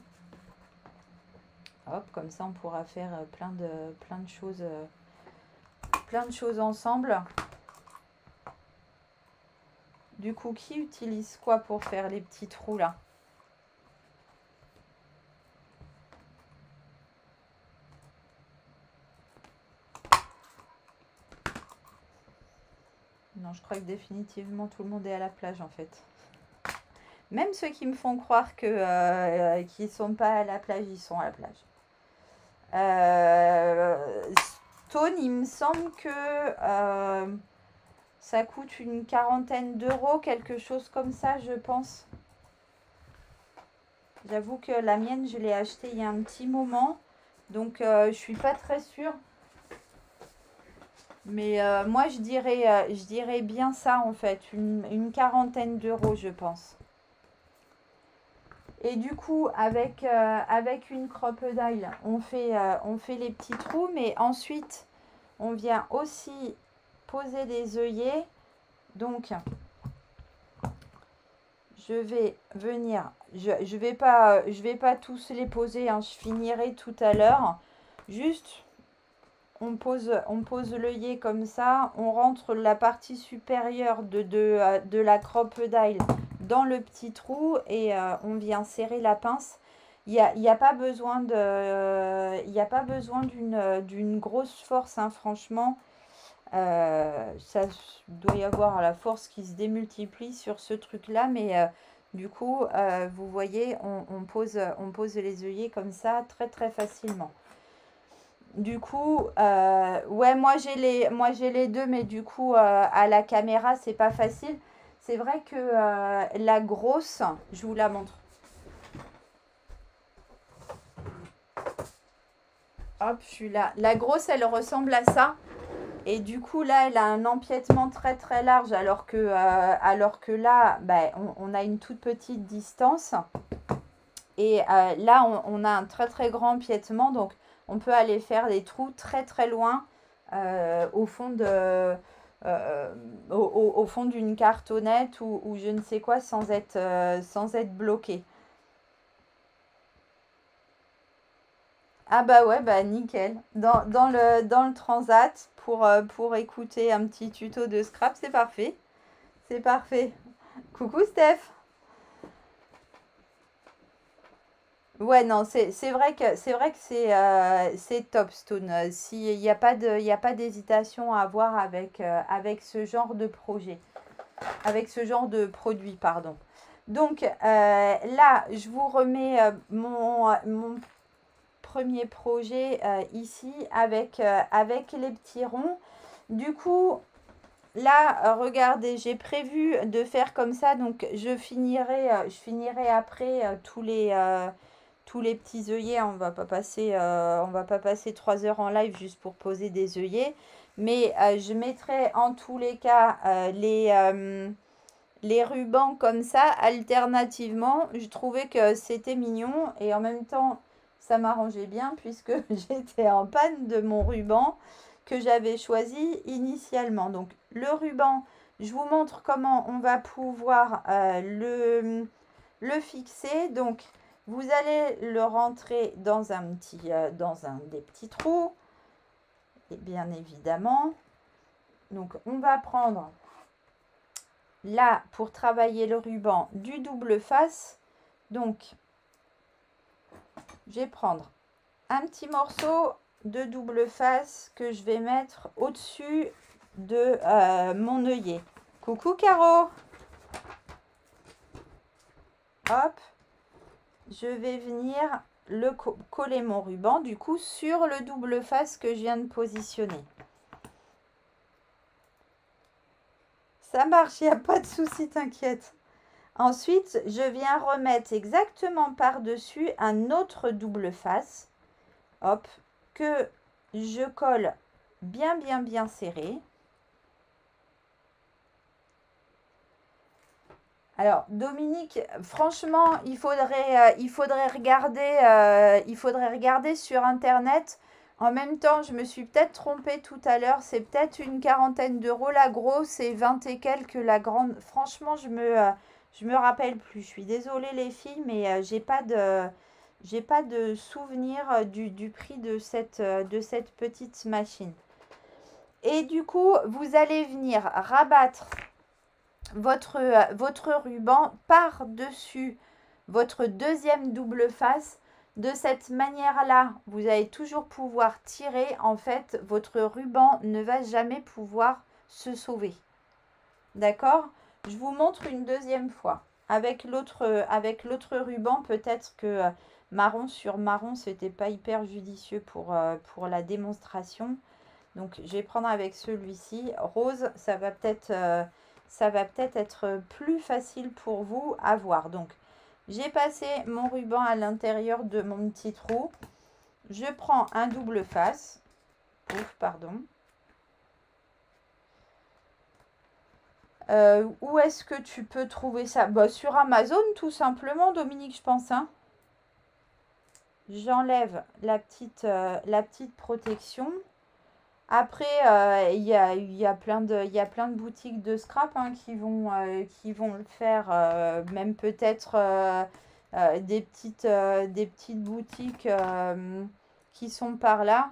S1: Hop, comme ça on pourra faire plein de choses ensemble. Du coup, qui utilise quoi pour faire les petits trous là? Non, je crois que définitivement tout le monde est à la plage en fait. Même ceux qui me font croire que qu'ils ne sont pas à la plage, ils sont à la plage. Stone, il me semble que ça coûte une quarantaine d'euros, quelque chose comme ça, je pense. J'avoue que la mienne, je l'ai achetée il y a un petit moment. Donc, je suis pas très sûre. Mais moi, je dirais bien ça, en fait. Une quarantaine d'euros, je pense. Et du coup, avec une crocodile, on fait les petits trous. Mais ensuite, on vient aussi poser des œillets. Donc, je vais venir, je vais pas tous les poser, hein, je finirai tout à l'heure. Juste, on pose l'œillet comme ça, on rentre la partie supérieure de la crocodile dans le petit trou et on vient serrer la pince. Il y a pas besoin d'une grosse force, hein, franchement. Ça doit y avoir la force qui se démultiplie sur ce truc là, mais du coup vous voyez on pose les œillets comme ça très très facilement. Du coup ouais, moi j'ai les deux, mais du coup à la caméra c'est pas facile. C'est vrai que la grosse, je vous la montre. Hop, je suis là. La grosse, elle ressemble à ça. Et du coup, là, elle a un empiètement très très large, alors que là, bah, on a une toute petite distance. Et là, on a un très très grand empiètement, donc on peut aller faire des trous très très loin au fond au fond d'une cartonnette ou je ne sais quoi sans être bloqué. Ah bah ouais, bah nickel. Dans le transat pour écouter un petit tuto de scrap, c'est parfait. C'est parfait. Coucou Steph. Ouais, non, c'est vrai que c'est top Stone. S'il n'y a pas d'hésitation à avoir avec ce genre de projet, avec ce genre de produit, pardon. Donc là, je vous remets mon premier projet ici avec les petits ronds. Du coup, là, regardez, j'ai prévu de faire comme ça. Donc, je finirai après tous les petits œillets. On va pas passer 3 heures en live juste pour poser des œillets. Mais je mettrai en tous les cas les rubans comme ça, alternativement. Je trouvais que c'était mignon et en même temps, ça m'arrangeait bien puisque j'étais en panne de mon ruban que j'avais choisi initialement. Donc, le ruban, je vous montre comment on va pouvoir le fixer. Donc, vous allez le rentrer dans un des petits trous, et bien évidemment. Donc, on va prendre là, pour travailler le ruban, du double face. Donc, je vais prendre un petit morceau de double face que je vais mettre au-dessus de mon œillet. Coucou Caro. Hop. Je vais venir coller mon ruban du coup sur le double face que je viens de positionner. Ça marche, il n'y a pas de souci, t'inquiète. Ensuite, je viens remettre exactement par-dessus un autre double face. Hop, que je colle bien serré. Alors, Dominique, franchement, il faudrait regarder sur Internet. En même temps, je me suis peut-être trompée tout à l'heure. C'est peut-être une quarantaine d'euros la grosse et 20 et quelques la grande. Franchement, je me rappelle plus. Je suis désolée les filles, mais j'ai pas de souvenir du prix de cette petite machine. Et du coup, vous allez venir rabattre votre ruban par-dessus votre deuxième double face. De cette manière-là, vous allez toujours pouvoir tirer. En fait, votre ruban ne va jamais pouvoir se sauver. D'accord? Je vous montre une deuxième fois. Avec l'autre ruban, peut-être que marron sur marron, c'était pas hyper judicieux pour la démonstration. Donc, je vais prendre avec celui-ci. Rose, ça va peut-être être plus facile pour vous à voir. Donc, j'ai passé mon ruban à l'intérieur de mon petit trou. Je prends un double face. Ouf, pardon. Où est-ce que tu peux trouver ça? Bah, sur Amazon, tout simplement, Dominique, je pense. Hein. J'enlève la petite protection. Après, il y a plein de boutiques de scrap hein, qui vont le faire. Même peut-être des petites boutiques qui sont par là.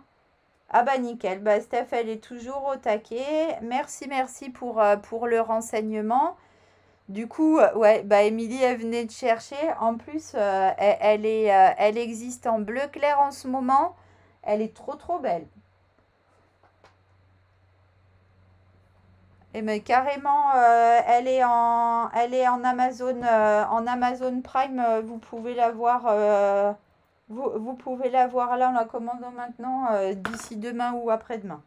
S1: Ah bah nickel, bah Steph elle est toujours au taquet. Merci pour le renseignement. Du coup, ouais, bah Émilie elle venait de chercher. En plus, elle existe en bleu clair en ce moment. Elle est trop belle. Et mais carrément, elle est en Amazon Prime. Vous pouvez la voir. Vous pouvez la voir là en la commandant maintenant d'ici demain ou après-demain.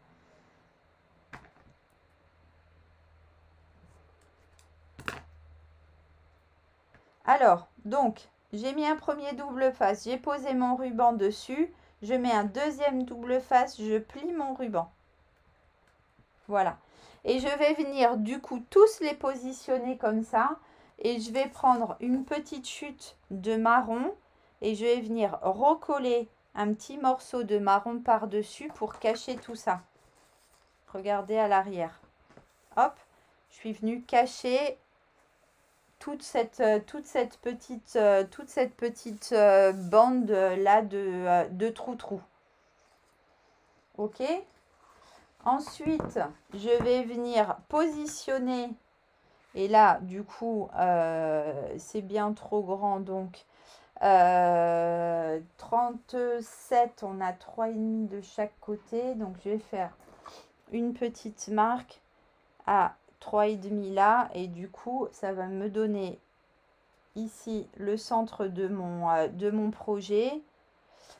S1: Alors, donc, j'ai mis un premier double face, j'ai posé mon ruban dessus, je mets un deuxième double face, je plie mon ruban. Voilà. Et je vais venir du coup tous les positionner comme ça. Et je vais prendre une petite chute de marron et je vais venir recoller un petit morceau de marron par-dessus pour cacher tout ça. Regardez à l'arrière. Hop, je suis venue cacher toute cette petite bande là de trou-trou. Ok. Ensuite, je vais venir positionner. Et là, du coup, c'est bien trop grand. Donc, 37, on a 3,5 de chaque côté. Donc, je vais faire une petite marque à 3,5 là. Et du coup, ça va me donner ici le centre de mon projet.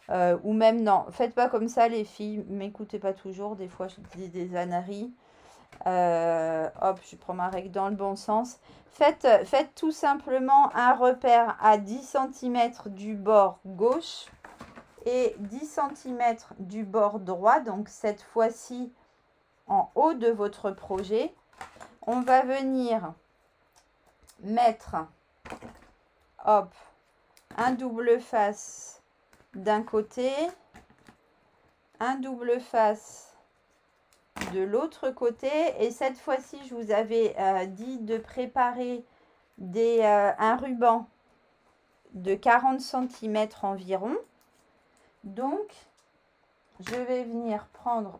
S1: Ou même, non, faites pas comme ça les filles. M'écoutez pas toujours. Des fois, je dis des âneries. Hop, je prends ma règle dans le bon sens. Faites tout simplement un repère à 10 cm du bord gauche et 10 cm du bord droit. Donc cette fois-ci en haut de votre projet. On va venir mettre, hop, un double face d'un côté, un double face de l'autre côté. Et cette fois-ci, je vous avais dit de préparer un ruban de 40 cm environ. Donc, je vais venir prendre...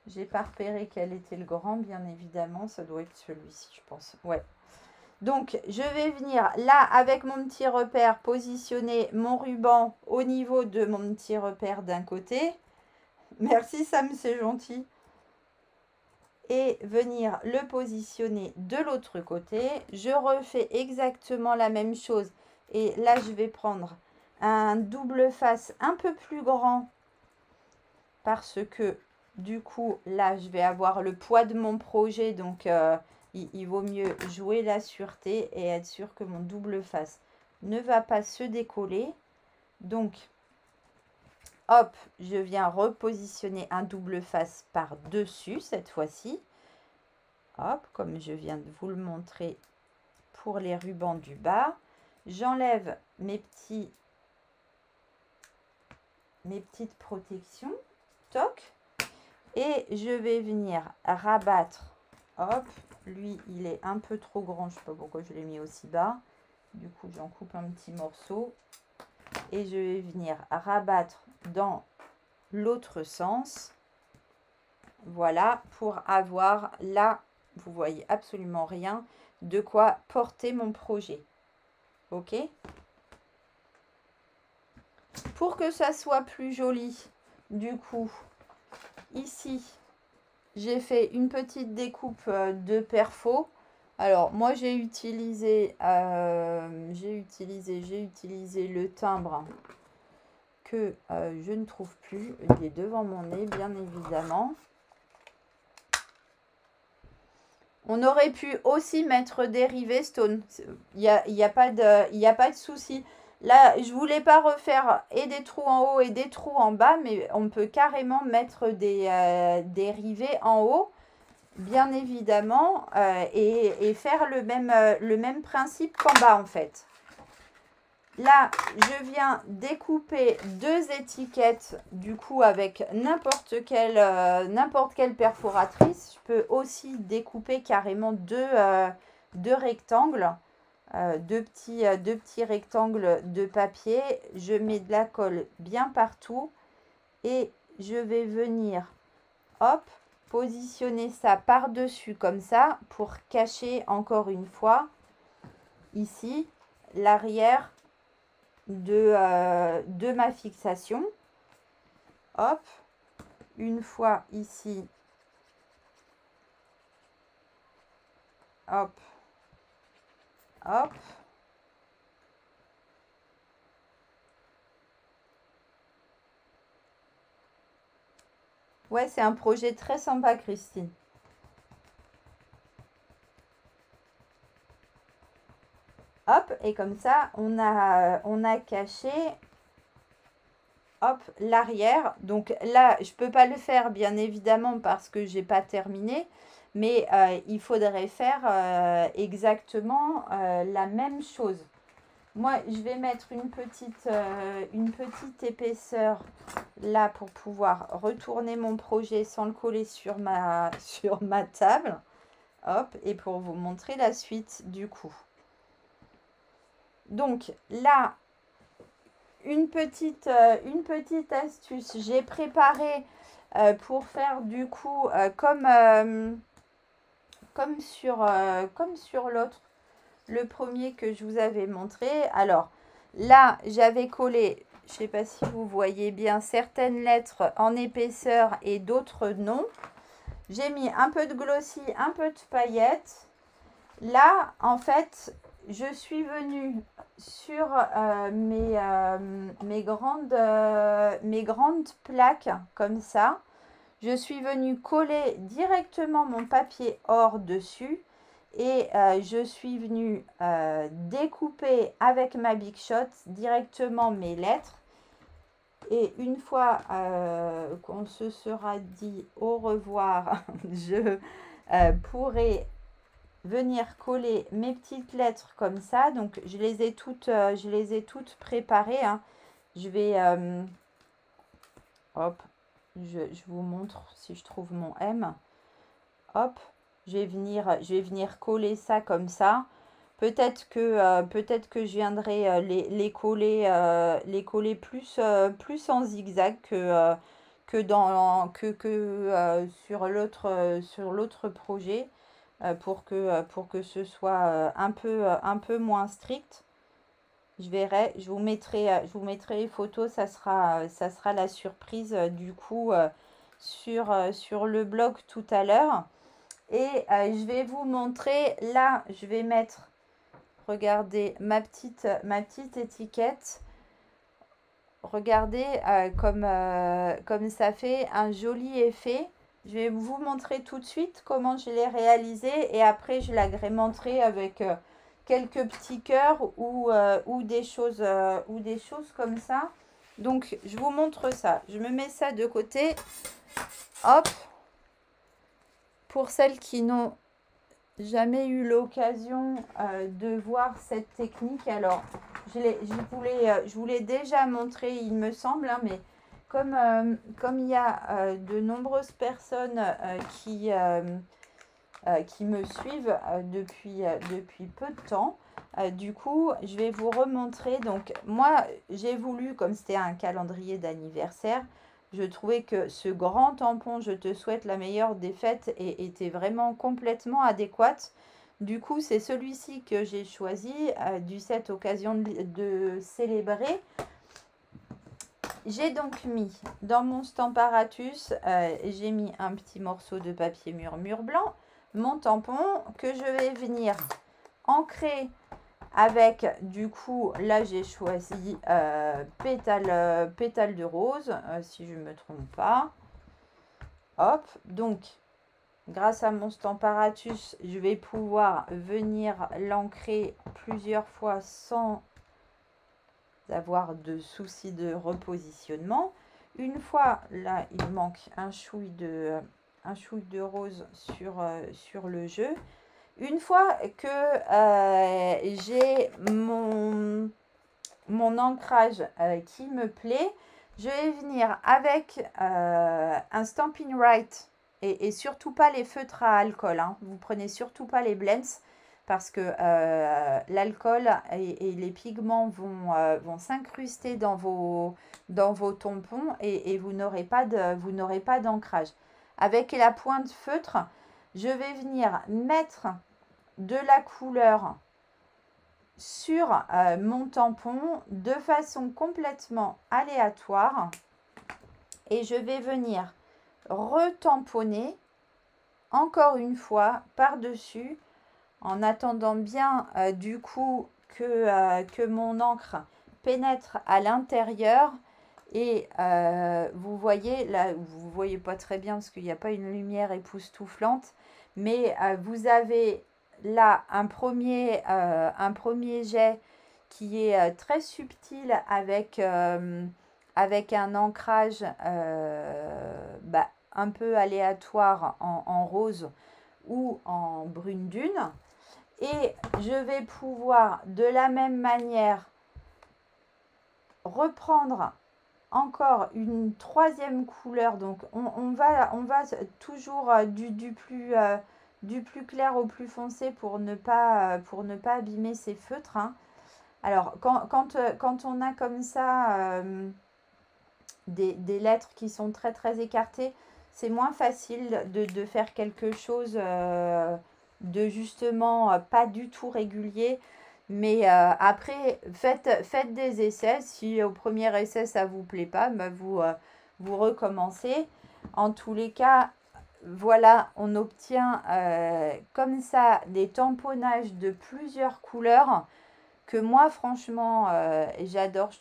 S1: J'ai pas repéré quel était le grand, bien évidemment. Ça doit être celui-ci, je pense. Ouais. Donc, je vais venir là, avec mon petit repère, positionner mon ruban au niveau de mon petit repère d'un côté. Merci Sam, c'est gentil. Et venir le positionner de l'autre côté. Je refais exactement la même chose. Et là, je vais prendre un double face un peu plus grand parce que du coup, là, je vais avoir le poids de mon projet. Donc, il vaut mieux jouer la sûreté et être sûr que mon double face ne va pas se décoller. Donc, hop, je viens repositionner un double face par-dessus cette fois-ci. Hop, comme je viens de vous le montrer pour les rubans du bas. J'enlève mes petites protections. Toc. Et je vais venir rabattre. Hop, lui, il est un peu trop grand. Je ne sais pas pourquoi je l'ai mis aussi bas. Du coup, j'en coupe un petit morceau. Et je vais venir rabattre dans l'autre sens. Voilà, pour avoir là, vous voyez absolument rien, de quoi porter mon projet. Ok? Pour que ça soit plus joli, du coup, ici, j'ai fait une petite découpe de perfo. Alors, moi, j'ai utilisé le timbre que je ne trouve plus. Il est devant mon nez, bien évidemment. On aurait pu aussi mettre des rivets stone. Il y a pas de souci. Là, je voulais pas refaire et des trous en haut et des trous en bas, mais on peut carrément mettre des rivets en haut, bien évidemment, et faire le même principe qu'en bas, en fait. Là, je viens découper 2 étiquettes, du coup, avec n'importe quelle perforatrice. Je peux aussi découper carrément deux rectangles, deux petits rectangles de papier. Je mets de la colle bien partout et je vais venir, hop, positionner ça par-dessus comme ça pour cacher encore une fois, ici, l'arrière de ma fixation. Hop, une fois ici, hop, hop. Ouais, c'est un projet très sympa, Christine. Hop, et comme ça, on a caché, hop, l'arrière. Donc là, je peux pas le faire, bien évidemment, parce que j'ai pas terminé. Mais il faudrait faire exactement la même chose. Moi, je vais mettre une petite épaisseur là pour pouvoir retourner mon projet sans le coller sur ma table. Hop, et pour vous montrer la suite du coup. Donc là, une petite astuce. J'ai préparé pour faire du coup comme sur l'autre, le premier que je vous avais montré. Alors là, j'avais collé, je ne sais pas si vous voyez bien, certaines lettres en épaisseur et d'autres non. J'ai mis un peu de glossy, un peu de paillettes. Là, en fait, je suis venue sur mes grandes plaques comme ça. Je suis venue coller directement mon papier or dessus et je suis venue découper avec ma Big Shot directement mes lettres. Et une fois qu'on se sera dit au revoir, je pourrai venir coller mes petites lettres comme ça. Donc je les ai toutes préparées, hein. Je vais hop, je vous montre si je trouve mon M. Hop, je vais venir coller ça comme ça. Peut-être que je viendrai les coller plus en zigzag que sur l'autre projet, pour que ce soit un peu moins strict. Je verrai, je vous mettrai les photos, ça sera la surprise du coup sur le blog tout à l'heure. Et je vais vous montrer, là je vais mettre, regardez ma petite étiquette. Regardez comme ça fait un joli effet. Je vais vous montrer tout de suite comment je l'ai réalisé et après je l'agrémenterai avec quelques petits cœurs ou des choses comme ça. Donc je vous montre ça. Je me mets ça de côté. Hop. Pour celles qui n'ont jamais eu l'occasion de voir cette technique, alors je vous l'ai déjà montré, il me semble, hein, mais comme il y a de nombreuses personnes qui me suivent depuis peu de temps, du coup je vais vous remontrer. Donc moi j'ai voulu, comme c'était un calendrier d'anniversaire, je trouvais que ce grand tampon je te souhaite la meilleure des fêtes était vraiment complètement adéquate. Du coup c'est celui-ci que j'ai choisi du cette occasion de célébrer. J'ai donc mis dans mon Stamparatus, j'ai mis un petit morceau de papier murmure blanc, mon tampon que je vais venir ancrer avec, du coup, là j'ai choisi pétale de rose, si je ne me trompe pas. Hop, donc grâce à mon Stamparatus, je vais pouvoir venir l'ancrer plusieurs fois sans avoir de soucis de repositionnement. Une fois, là, il manque un chouille de rose sur le jeu. Une fois que j'ai mon ancrage qui me plaît, je vais venir avec un Stampin' Right et surtout pas les feutres à alcool. Hein. Vous prenez surtout pas les blends parce que l'alcool et les pigments vont s'incruster dans vos tampons et vous n'aurez pas d'ancrage. Avec la pointe feutre, je vais venir mettre de la couleur sur mon tampon de façon complètement aléatoire et je vais venir retamponner encore une fois par-dessus en attendant bien du coup que mon encre pénètre à l'intérieur et vous voyez là, vous voyez pas très bien parce qu'il n'y a pas une lumière époustouflante, mais vous avez là un premier jet qui est très subtil avec un ancrage un peu aléatoire en rose ou en brune dune. Et je vais pouvoir de la même manière reprendre encore une troisième couleur. Donc on va toujours du plus clair au plus foncé pour ne pas abîmer ces feutres. Hein. Alors quand on a comme ça des lettres qui sont très très écartées, c'est moins facile de faire quelque chose de justement pas du tout régulier. Mais après, faites des essais. Si au premier essai, ça ne vous plaît pas, vous recommencez. En tous les cas, voilà, on obtient comme ça des tamponnages de plusieurs couleurs que moi, franchement, j'adore. Je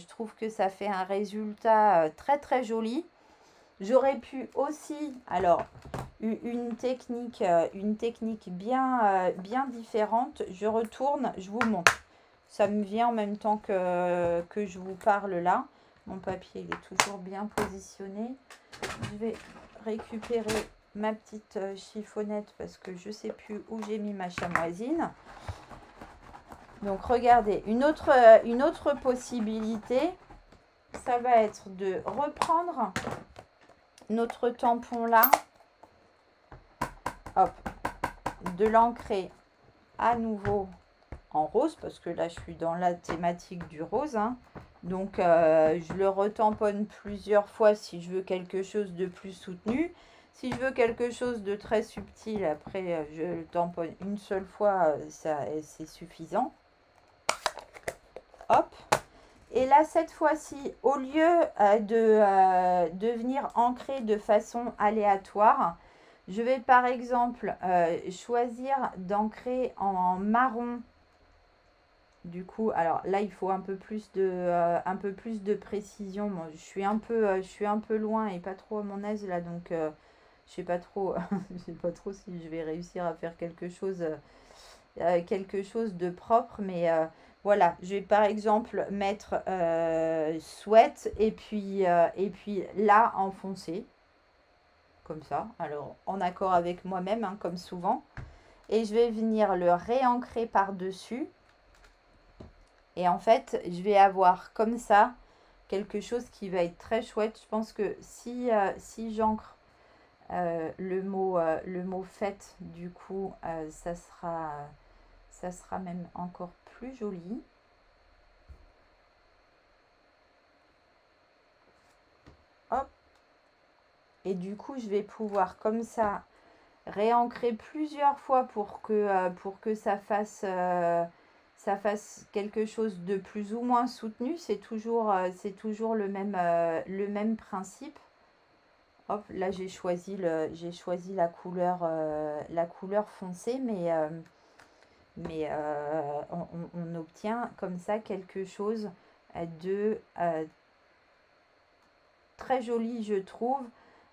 S1: trouve que ça fait un résultat très, très joli. J'aurais pu aussi, alors, une technique bien différente. Je retourne, je vous montre. Ça me vient en même temps que je vous parle là. Mon papier, il est toujours bien positionné. Je vais récupérer ma petite chiffonnette parce que je ne sais plus où j'ai mis ma chamoisine. Donc, regardez, une autre possibilité, ça va être de reprendre notre tampon là, hop, de l'ancrer à nouveau en rose, parce que là, je suis dans la thématique du rose. Hein. Donc, je le retamponne plusieurs fois si je veux quelque chose de plus soutenu. Si je veux quelque chose de très subtil, après, je le tamponne une seule fois, c'est suffisant. Hop. Et là, cette fois-ci, au lieu de venir ancrer de façon aléatoire, je vais par exemple choisir d'ancrer en marron. Du coup, alors là, il faut un peu plus de précision. Bon, je suis un peu loin et pas trop à mon aise là, donc je sais pas trop, je sais pas trop si je vais réussir à faire quelque chose de propre, mais voilà, je vais par exemple mettre sweat et puis là enfoncé comme ça, alors en accord avec moi-même hein, comme souvent, et je vais venir le réancrer par dessus et en fait je vais avoir comme ça quelque chose qui va être très chouette. Je pense que si j'ancre le mot fête, du coup ça sera même encore plus joli. Hop. Et du coup, je vais pouvoir comme ça réancrer plusieurs fois pour que ça fasse ça fasse quelque chose de plus ou moins soutenu. C'est toujours le même principe. Hop, là j'ai choisi la couleur foncée, mais on obtient comme ça quelque chose de très joli, je trouve.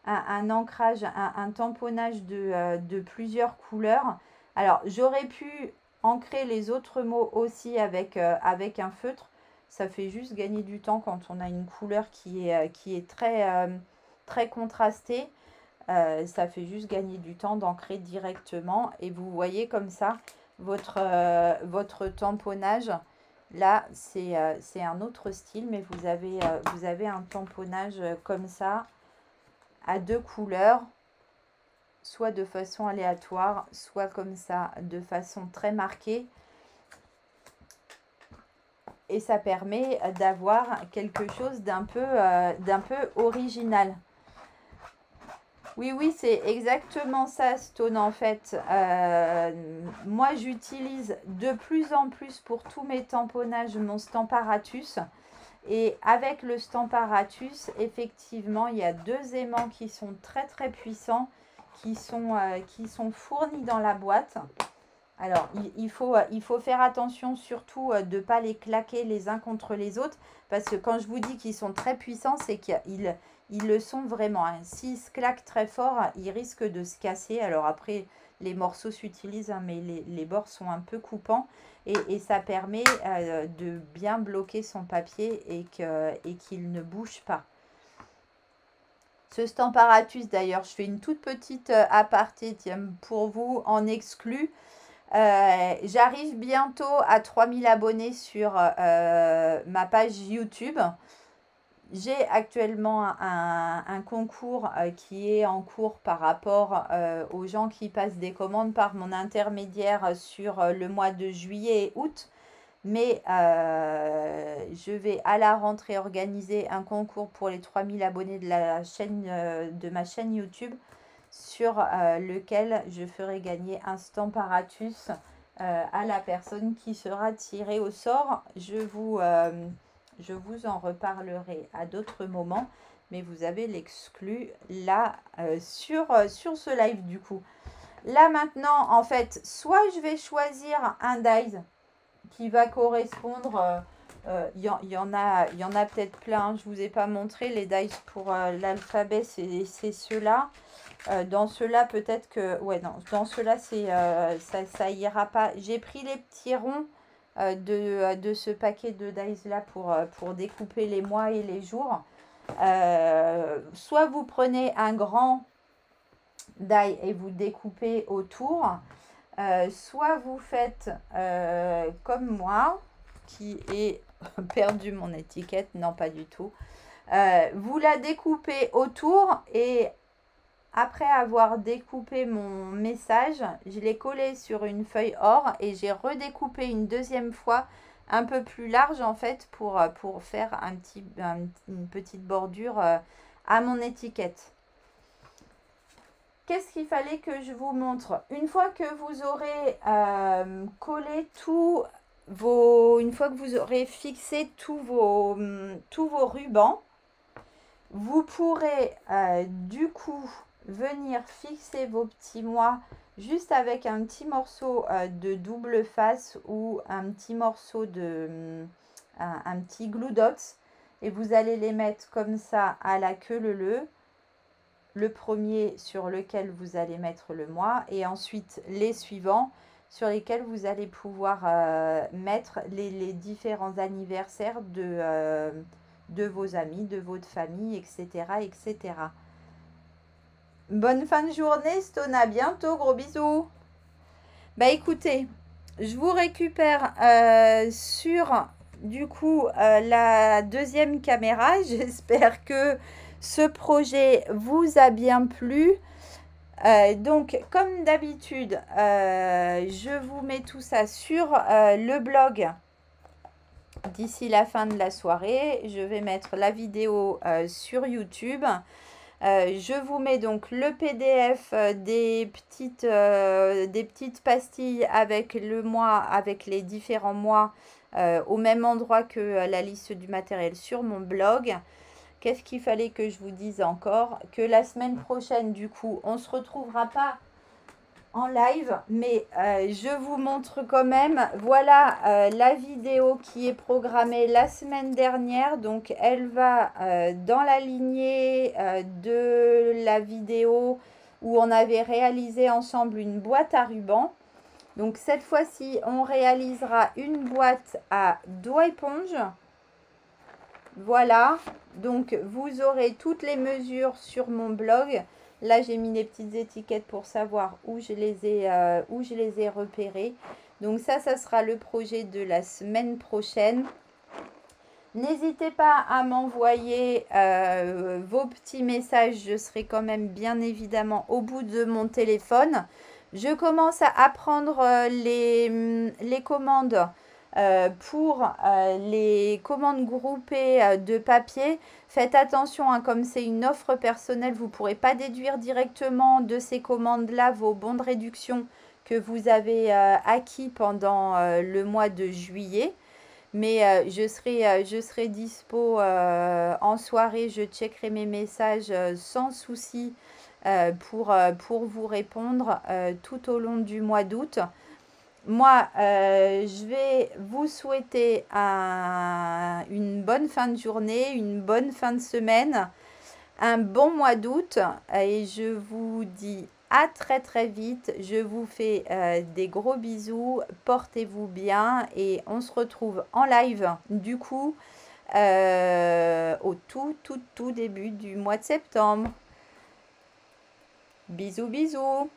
S1: Un ancrage, un tamponnage de plusieurs couleurs. Alors, j'aurais pu ancrer les autres mots aussi avec un feutre. Ça fait juste gagner du temps quand on a une couleur qui est très contrastée. Ça fait juste gagner du temps d'ancrer directement. Et vous voyez comme ça votre tamponnage. Là, c'est un autre style, mais vous avez un tamponnage comme ça, à 2 couleurs, soit de façon aléatoire, soit comme ça, de façon très marquée. Et ça permet d'avoir quelque chose d'un peu original. Oui, c'est exactement ça, Stone, en fait. Moi, j'utilise de plus en plus pour tous mes tamponnages mon Stamparatus. Et avec le Stamparatus, effectivement, il y a 2 aimants qui sont très puissants, qui sont fournis dans la boîte. Alors, il faut faire attention surtout de ne pas les claquer les uns contre les autres, parce que quand je vous dis qu'ils sont très puissants, c'est qu'ils le sont vraiment. Hein. S'ils se claquent très fort, ils risquent de se casser. Alors après, les morceaux s'utilisent, hein, mais les bords sont un peu coupants. Et ça permet de bien bloquer son papier et qu'il ne bouge pas. Ce Stamparatus, d'ailleurs, je fais une toute petite aparté pour vous en exclu. J'arrive bientôt à 3000 abonnés sur ma page YouTube. J'ai actuellement un concours qui est en cours par rapport aux gens qui passent des commandes par mon intermédiaire sur le mois de juillet et août. Mais je vais à la rentrée organiser un concours pour les 3000 abonnés de ma chaîne YouTube, sur lequel je ferai gagner un Stamparatus à la personne qui sera tirée au sort. Je vous en reparlerai à d'autres moments, mais vous avez l'exclu là sur ce live du coup. Là maintenant, en fait, soit je vais choisir un dies qui va correspondre, il y en a peut-être plein, hein, je ne vous ai pas montré les dies pour l'alphabet, c'est ceux-là. Dans ceux-là, peut-être que... Ouais, non, dans ceux-là, ça ira pas. J'ai pris les petits ronds de ce paquet de dies-là pour découper les mois et les jours. Soit vous prenez un grand die et vous découpez autour. Soit vous faites comme moi, qui ai perdu mon étiquette. Non, pas du tout. Vous la découpez autour et... Après avoir découpé mon message, je l'ai collé sur une feuille or et j'ai redécoupé une deuxième fois un peu plus large en fait pour faire une petite bordure à mon étiquette. Qu'est-ce qu'il fallait que je vous montre? Une fois que vous aurez collé une fois que vous aurez fixé tous vos rubans, vous pourrez du coup venir fixer vos petits mois juste avec un petit morceau de double face ou un petit morceau un petit glue dots, et vous allez les mettre comme ça à la queue leu. Le premier sur lequel vous allez mettre le mois et ensuite les suivants sur lesquels vous allez pouvoir mettre les différents anniversaires de vos amis, de votre famille, etc. etc. Bonne fin de journée, Stone, à bientôt, gros bisous. Bah écoutez, je vous récupère sur du coup la deuxième caméra. J'espère que ce projet vous a bien plu. Donc comme d'habitude, je vous mets tout ça sur le blog d'ici la fin de la soirée. Je vais mettre la vidéo sur YouTube. Je vous mets donc le PDF des petites pastilles avec le mois, avec les différents mois au même endroit que la liste du matériel sur mon blog. Qu'est-ce qu'il fallait que je vous dise encore? Que la semaine prochaine, du coup, on ne se retrouvera pas en live, mais je vous montre quand même, voilà la vidéo qui est programmée la semaine dernière, donc elle va dans la lignée de la vidéo où on avait réalisé ensemble une boîte à ruban. Donc cette fois-ci, on réalisera une boîte à doigts éponge. Voilà, donc vous aurez toutes les mesures sur mon blog. Là, j'ai mis des petites étiquettes pour savoir où je les ai repérées. Donc ça sera le projet de la semaine prochaine. N'hésitez pas à m'envoyer vos petits messages. Je serai quand même bien évidemment au bout de mon téléphone. Je commence à apprendre les commandes pour les commandes groupées de papier. Faites attention, hein, comme c'est une offre personnelle, vous ne pourrez pas déduire directement de ces commandes-là vos bons de réduction que vous avez acquis pendant le mois de juillet. Mais je serai dispo en soirée, je checkerai mes messages sans souci pour vous répondre tout au long du mois d'août. Moi, je vais vous souhaiter une bonne fin de journée, une bonne fin de semaine, un bon mois d'août et je vous dis à très très vite. Je vous fais des gros bisous, portez-vous bien et on se retrouve en live du coup au tout début du mois de septembre. Bisous bisous.